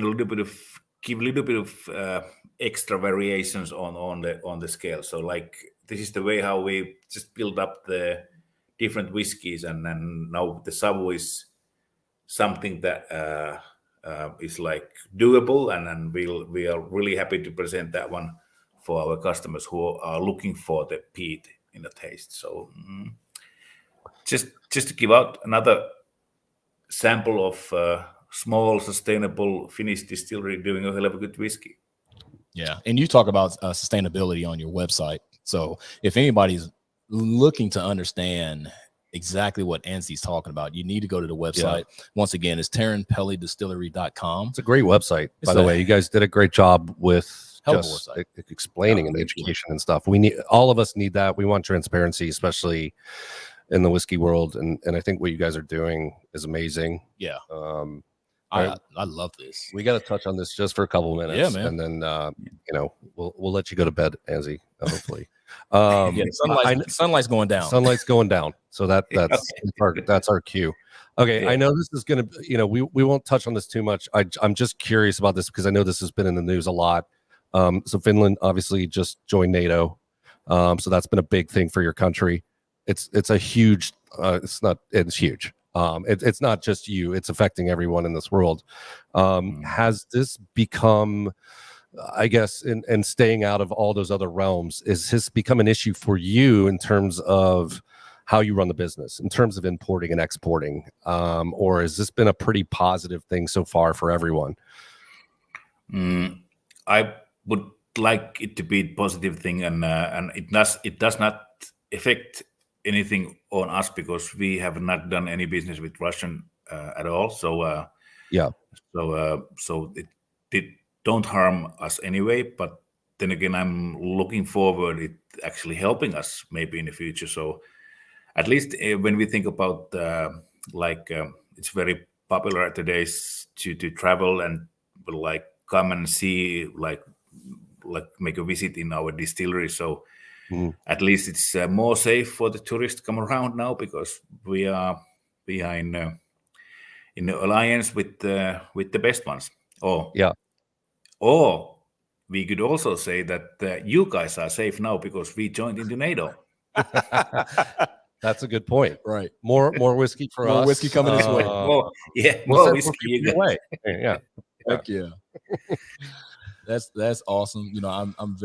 give a little bit of extra variations on the scale. So like this is the way how we just build up the different whiskeys, and then now the Savu is something that is like doable, and we are really happy to present that one for our customers who are looking for the peat in the taste. So just to give out another sample of small, sustainable Finnish distillery doing a hell of a good whiskey. Yeah, and you talk about sustainability on your website. So if anybody's looking to understand exactly what Ansie's talking about, you need to go to the website. Once again, it's TerranPellyDistillery.com. It's a great website, by the way. You guys did a great job with just explaining and the education and stuff. All of us need that. We want transparency, especially in the whiskey world, and I think what you guys are doing is amazing. Yeah. I love this. We got to touch on this just for a couple of minutes, man. And then we'll let you go to bed, Ansie, hopefully. Sunlight's going down. Sunlight's going down. So that's our cue. Okay, I know this is gonna, we won't touch on this too much. I'm just curious about this because I know this has been in the news a lot. So Finland obviously just joined NATO. So that's been a big thing for your country. It's a huge. It's huge. It's not just you, it's affecting everyone in this world. Has this become, I guess, in staying out of all those other realms, is this become an issue for you in terms of how you run the business, in terms of importing and exporting? Or has this been a pretty positive thing so far for everyone? I would like it to be a positive thing, and it does not affect anything on us because we have not done any business with Russian at all. So so it don't harm us anyway. But then again, I'm looking forward it actually helping us maybe in the future. So at least when we think about it's very popular today to travel and like come and see like make a visit in our distillery. So at least it's more safe for the tourists to come around now because we are in the alliance with the best ones. Or we could also say that you guys are safe now because we joined into NATO. That's a good point. Right. More whiskey for us. More whiskey coming this way. More whiskey. Yeah. Heck yeah. That's awesome. I'm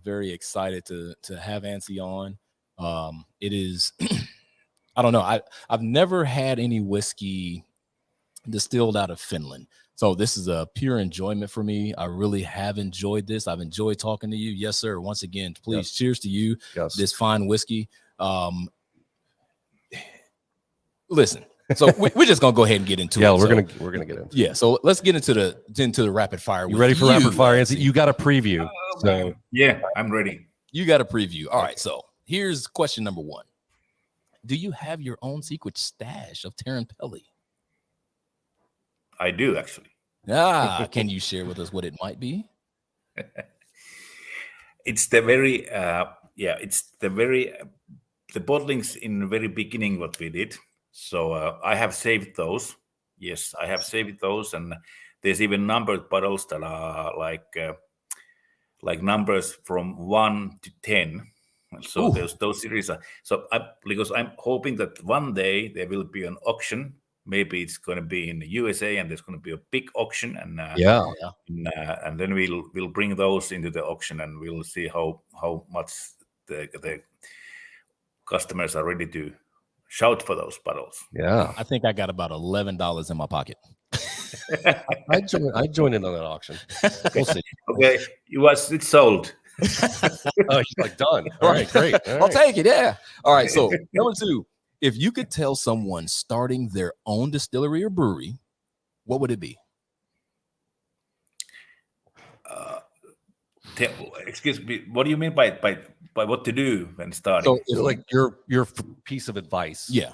very excited to have Ansie on. It is I don't know. I've never had any whiskey distilled out of Finland. So this is a pure enjoyment for me. I really have enjoyed this. I've enjoyed talking to you. Yes, sir. Once again, please cheers to you. Yes. This fine whiskey. Listen. So we're just gonna go ahead and get into it. Yeah, we're gonna get into it. Yeah, so let's get into the rapid fire. You ready for rapid fire, Ansie? You got a preview. So yeah, I'm ready. You got a preview. All right, so here's question number 1. Do you have your own secret stash of Terran Pelly? I do actually. Can you share with us what it might be? It's the very the bottlings in the very beginning what we did. So I have saved those. Yes, I have saved those, and there's even numbered bottles that are like numbers from 1 to 10. So there's those series. Because I'm hoping that one day there will be an auction. Maybe it's going to be in the USA, and there's going to be a big auction, and and then we'll bring those into the auction, and we'll see how much the customers are ready to shout for those bottles. Yeah, I think I got about $11 in my pocket. I join in on that auction. We'll see. Okay, it's sold. Oh, he's like done. All right, great. All right. I'll take it. Yeah. All right. So number 2, if you could tell someone starting their own distillery or brewery, what would it be? Excuse me. What do you mean by what to do when starting? So, like your piece of advice. Yeah.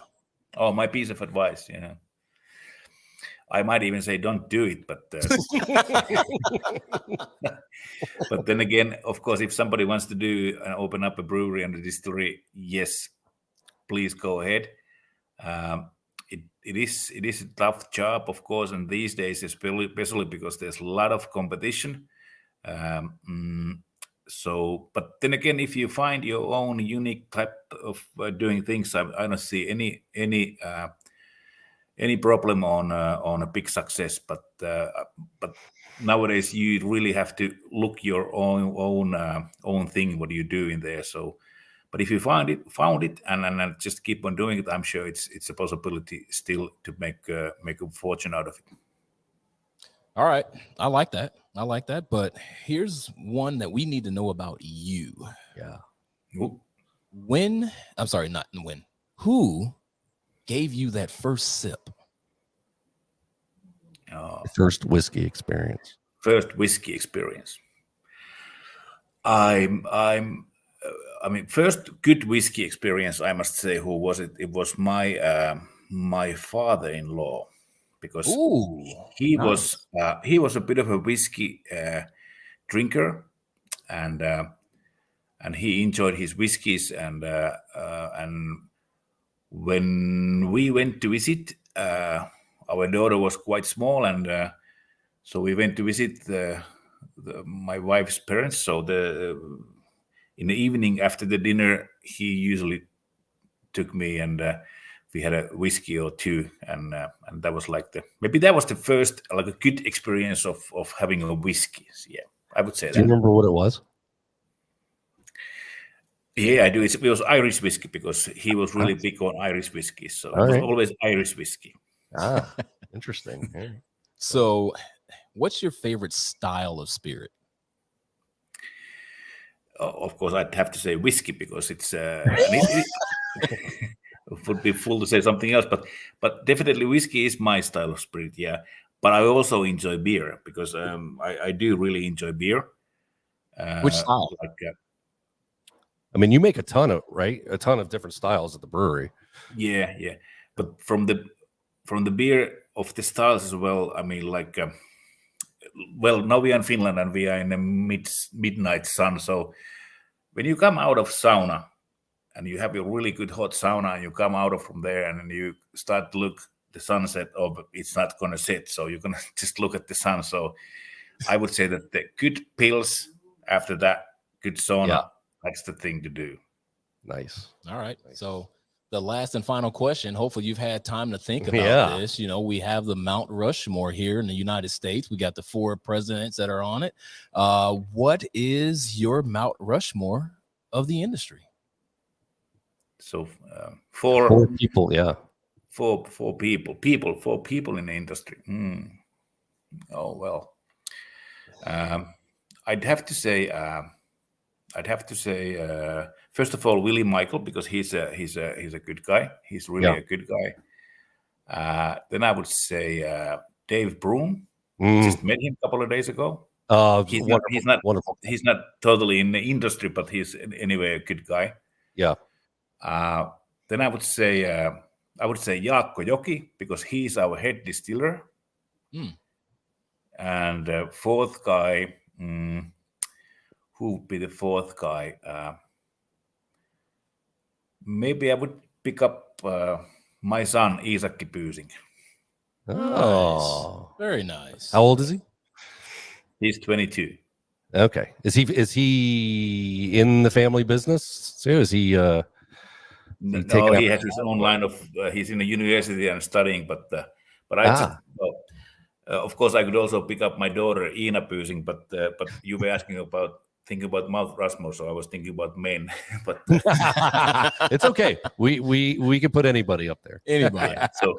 Oh, my piece of advice. Yeah. I might even say don't do it, but but then again, of course, if somebody wants to do and open up a brewery and a distillery, yes, please go ahead. It is a tough job, of course, and these days, especially because there's a lot of competition. So, but then again, if you find your own unique type of doing things, I don't see any any problem on a big success. But nowadays you really have to look your own thing, what you do in there. So, but if you found it, and just keep on doing it, I'm sure it's a possibility still to make a fortune out of it. All right, I like that. But here's one that we need to know about you. Yeah. Who gave you that first sip? First whiskey experience. I mean, first good whiskey experience, I must say, who was it? It was my father-in-law, because he was a bit of a whiskey drinker, and he enjoyed his whiskeys, and when we went to visit, our daughter was quite small, and so we went to visit my wife's parents. So in the evening after the dinner, he usually took me, and we had a whiskey or two, and that was like maybe that was the first like a good experience of having a whiskey. Yeah, I would say that. Do you remember what it was? Yeah, I do. It was Irish whiskey, because he was really big on Irish whiskey, so it was always Irish whiskey. Interesting. Yeah. So, what's your favorite style of spirit? Of course, I'd have to say whiskey, because it's it would be fool to say something else. But definitely whiskey is my style of spirit. Yeah, but I also enjoy beer, because I do really enjoy beer. Which style? I mean, you make a ton of different styles at the brewery. Yeah. But from the beer of the styles as well, I mean, like, well, now we are in Finland and we are in the midnight sun. So when you come out of sauna and you have a really good hot sauna, and you come out from there and then you start to look the sunset, it's not going to set. So you're going to just look at the sun. So I would say that the good pills after that, good sauna, that's the thing to do. Nice. All right. Nice. So the last and final question, hopefully you've had time to think about this. You know, we have the Mount Rushmore here in the United States. We got the 4 presidents that are on it. What is your Mount Rushmore of the industry? So 4 people, yeah. 4 people in the industry. Oh, well. I'd have to say first of all, Willie Michael, because he's a good guy. He's really a good guy. Then I would say Dave Broom. Just met him a couple of days ago. He's not totally in the industry, but he's anyway a good guy. Yeah. Then I would say Jaakko Joki, because he's our head distiller. And 4th guy. Who would be the 4th guy? Maybe I would pick up my son, Iisakki Pyysing. Oh, nice. Very nice. How old is he? He's 22. Okay. Is he in the family business too? Is he? No, he has his own line of. He's in the university and studying, but I of course I could also pick up my daughter Iina Pyysing, but you were thinking about Mount Rushmore, so I was thinking about men. But it's okay. We can put anybody up there. Anybody. So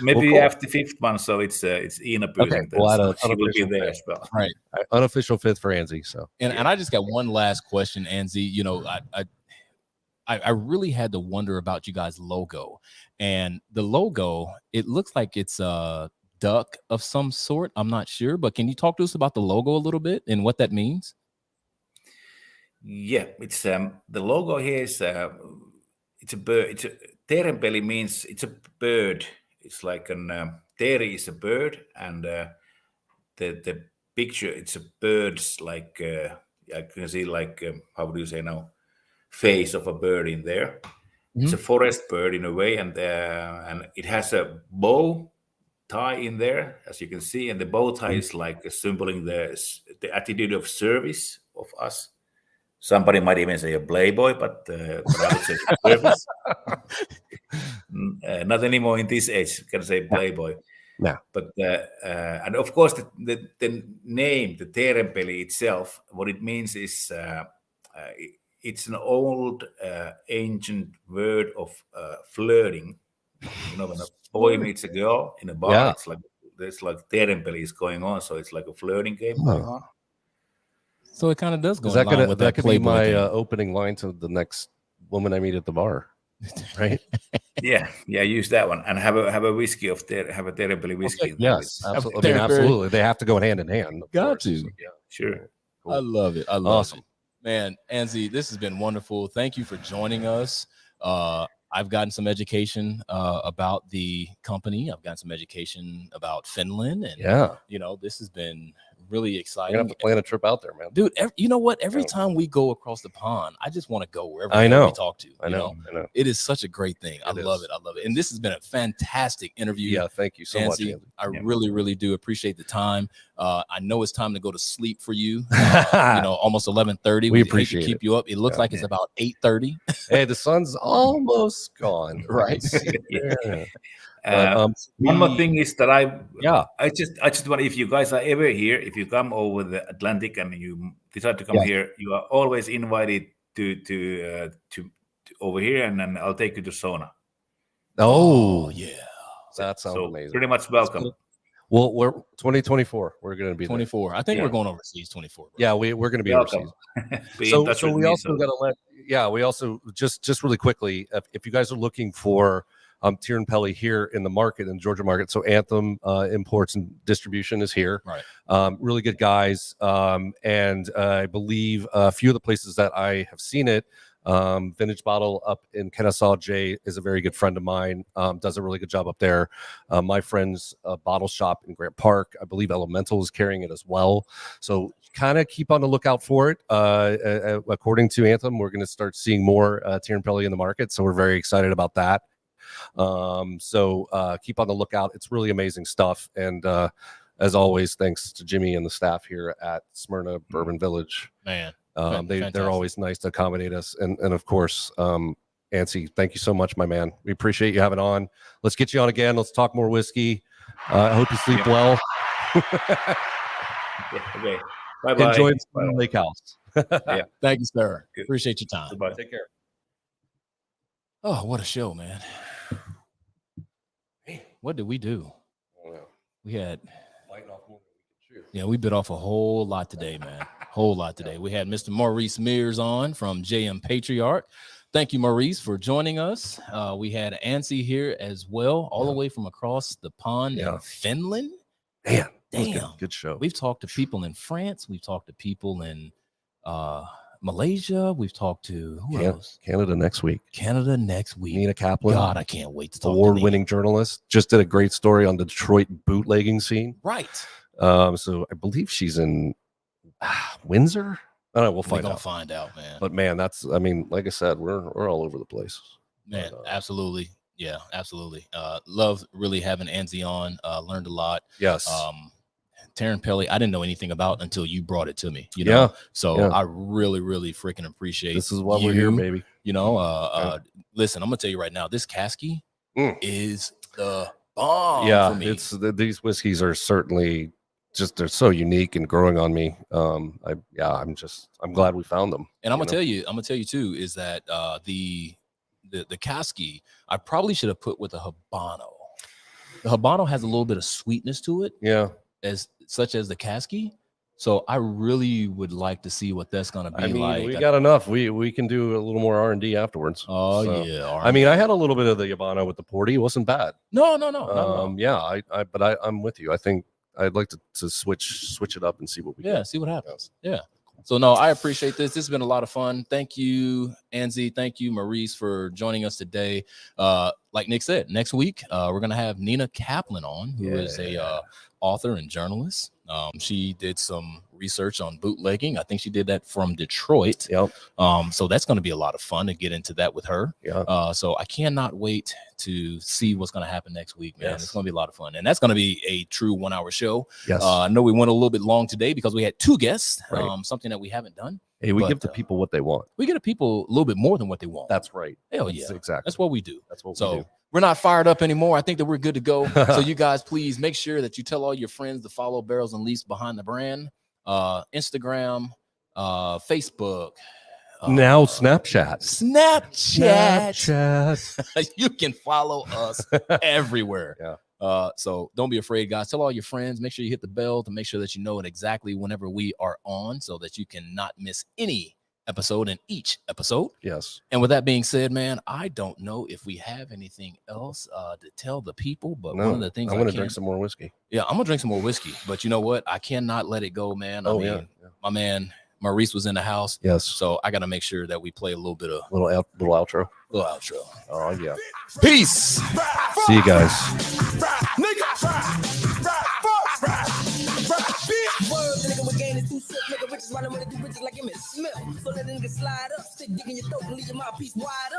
maybe you have the 5th one, so it's Iina Pyysing. Okay. She will be there as well. Right. Unofficial 5th for Anzi. So and I just got one last question, Anzi. You know, I really had to wonder about you guys' logo, and the logo, it looks like it's a duck of some sort. I'm not sure, but can you talk to us about the logo a little bit and what that means? Yeah, it's the logo here is it's a bird. Teerenpeli means it's a bird. It's like teeri is a bird, and the picture, it's a bird's like I can see like how do you say now, face of a bird in there. It's a forest bird in a way, and it has a bow tie in there, as you can see, and the bow tie is like symboling the attitude of service of us. Somebody might even say a playboy, but I would say service. not anymore in this age. You can say Playboy. Yeah. But and of course the name, the Terempeli itself, what it means is it's an old ancient word of flirting. You know, when a boy meets a girl in a bar, it's like there's like Terempeli is going on, so it's like a flirting game going on. So it kind of does go Is that in line gonna with that that could be Playboy my thing. opening line to the next woman I meet at the bar, right? Yeah, use that one and have a whiskey have a Terempeli whiskey. Yes, absolutely. I mean, Terempeli. absolutely. They have to go hand in hand. Of Got course. to. So, yeah, Sure. Cool. I love it. I love Awesome. it. Man, Anzi, this has been wonderful. Thank you for joining us. I've gotten some education about the company. I've gotten some education about Finland. And, you know, this has been really exciting. You're going to have to plan a trip out there, man. Dude, you know what? Every time we go across the pond, I just want to go wherever we talk to. I know. It is such a great thing. I love it. I love it. And this has been a fantastic interview. Yeah, thank you so much, Andy. I really, really do appreciate the time. I know it's time to go to sleep for you. You know, almost 11:30. We appreciate hate to keep you up. It looks like it's about 8:30. Hey, the sun's almost gone. Right. One more thing is that I just want, if you guys are ever here, if you come over the Atlantic and you decide to come here, you are always invited to over here, and then I'll take you to sauna. Oh yeah, that sounds amazing. Pretty much welcome. Well, we're 2024. We're going to be 24. I think we're going overseas 24. Bro. Yeah, we're going to be overseas. So we also got to we also just really quickly, if you guys are looking for Terempeli here in the market, in the Georgia market, so Anthem Imports and Distribution is here. Right. Really good guys. And I believe a few of the places that I have seen it, Vintage Bottle up in Kennesaw, Jay is a very good friend of mine, does a really good job up there. My friend's bottle shop in Grant Park, I believe Elemental is carrying it as well. So kind of keep on the lookout for it. According to Anthem, we're going to start seeing more Terempeli in the market. So we're very excited about that. So keep on the lookout. It's really amazing stuff. And as always, thanks to Jimmy and the staff here at Smyrna Bourbon Village. Man. They're always nice to accommodate us. And of course, Ansi, thank you so much, my man. We appreciate you having on. Let's get you on again. Let's talk more whiskey. I hope you sleep well. Okay. Bye-bye. Enjoy the lake house. Thank you, sir. Appreciate your time. Goodbye. Take care. Oh, what a show, man. What did we do? We had we bit off a whole lot today, man. Whole lot today. We had Mr. Maurice Mears on from JM Patriarch. Thank you, Maurice, for joining us. We had Ansi here as well, all the way from across the pond in Finland. Damn. Good show. We've talked to people in France. We've talked to people in Malaysia. We've talked to who else? Canada next week. Nina Kaplan. God, I can't wait to talk award-winning journalist. Just did a great story on the Detroit bootlegging scene. Right. So I believe she's in Windsor. I don't know. We'll find out, man. But man, like I said, we're all over the place. Man, absolutely. Yeah, absolutely. Love really having Ansi on. Learned a lot. Yes. Terempeli, I didn't know anything about until you brought it to me. You know, I really, really freaking appreciate. This is why we're here, baby. You know, listen, I'm gonna tell you right now, this Caskey is the bomb. Yeah, for me. These whiskeys are certainly they're so unique and growing on me. I'm glad we found them. And I'm gonna tell you too, is that the Caskey I probably should have put with a Habano. The Habano has a little bit of sweetness to it. Yeah. Such as the Caskey. So I really would like to see what that's gonna be like. We got enough. We can do a little more R&D afterwards. Oh so, yeah. R&D. I had a little bit of the Habano with the Porty. It wasn't bad. No. But I'm with you. I think I'd like to switch it up and see what we see what happens. Yeah. So no, I appreciate this. This has been a lot of fun. Thank you, Ansi. Thank you, Maurice, for joining us today. Like Nick said, next week we're gonna have Nina Kaplan on, who is a author and journalist. She did some research on bootlegging. I think she did that from Detroit. Yep. So that's going to be a lot of fun to get into that with her. Yeah. So I cannot wait to see what's going to happen next week, man. Yes. It's going to be a lot of fun. And that's going to be a true 1 hour show. Yes. I know we went a little bit long today because we had 2 guests, right. Something that we haven't done. Hey, we give the people what they want. We give the people a little bit more than what they want. That's right. Hell yeah. Exactly. That's what we do. That's what we So do. we're not fired up anymore. I think that we're good to go. So you guys, please make sure that you tell all your friends to follow Barrels and Leafs Behind the Brand, Instagram, Facebook. Now Snapchat. You can follow us everywhere. Yeah. So don't be afraid, guys. Tell all your friends. Make sure you hit the bell to make sure that you know it exactly whenever we are on, so that you cannot miss any episode in each episode. Yes. And with that being said, man, I don't know if we have anything else to tell the people, but one of the things I'm going to drink some more whiskey. Yeah, I'm gonna drink some more whiskey. But you know what? I cannot let it go, man. I mean, my man Maurice was in the house. Yes. So I got to make sure that we play a little bit of little outro. Little outro. Oh yeah. Peace. See you guys. Running with the bitches like him and Smith. So let a nigga slide up, stick dick in your throat and leave your mouthpiece wide up.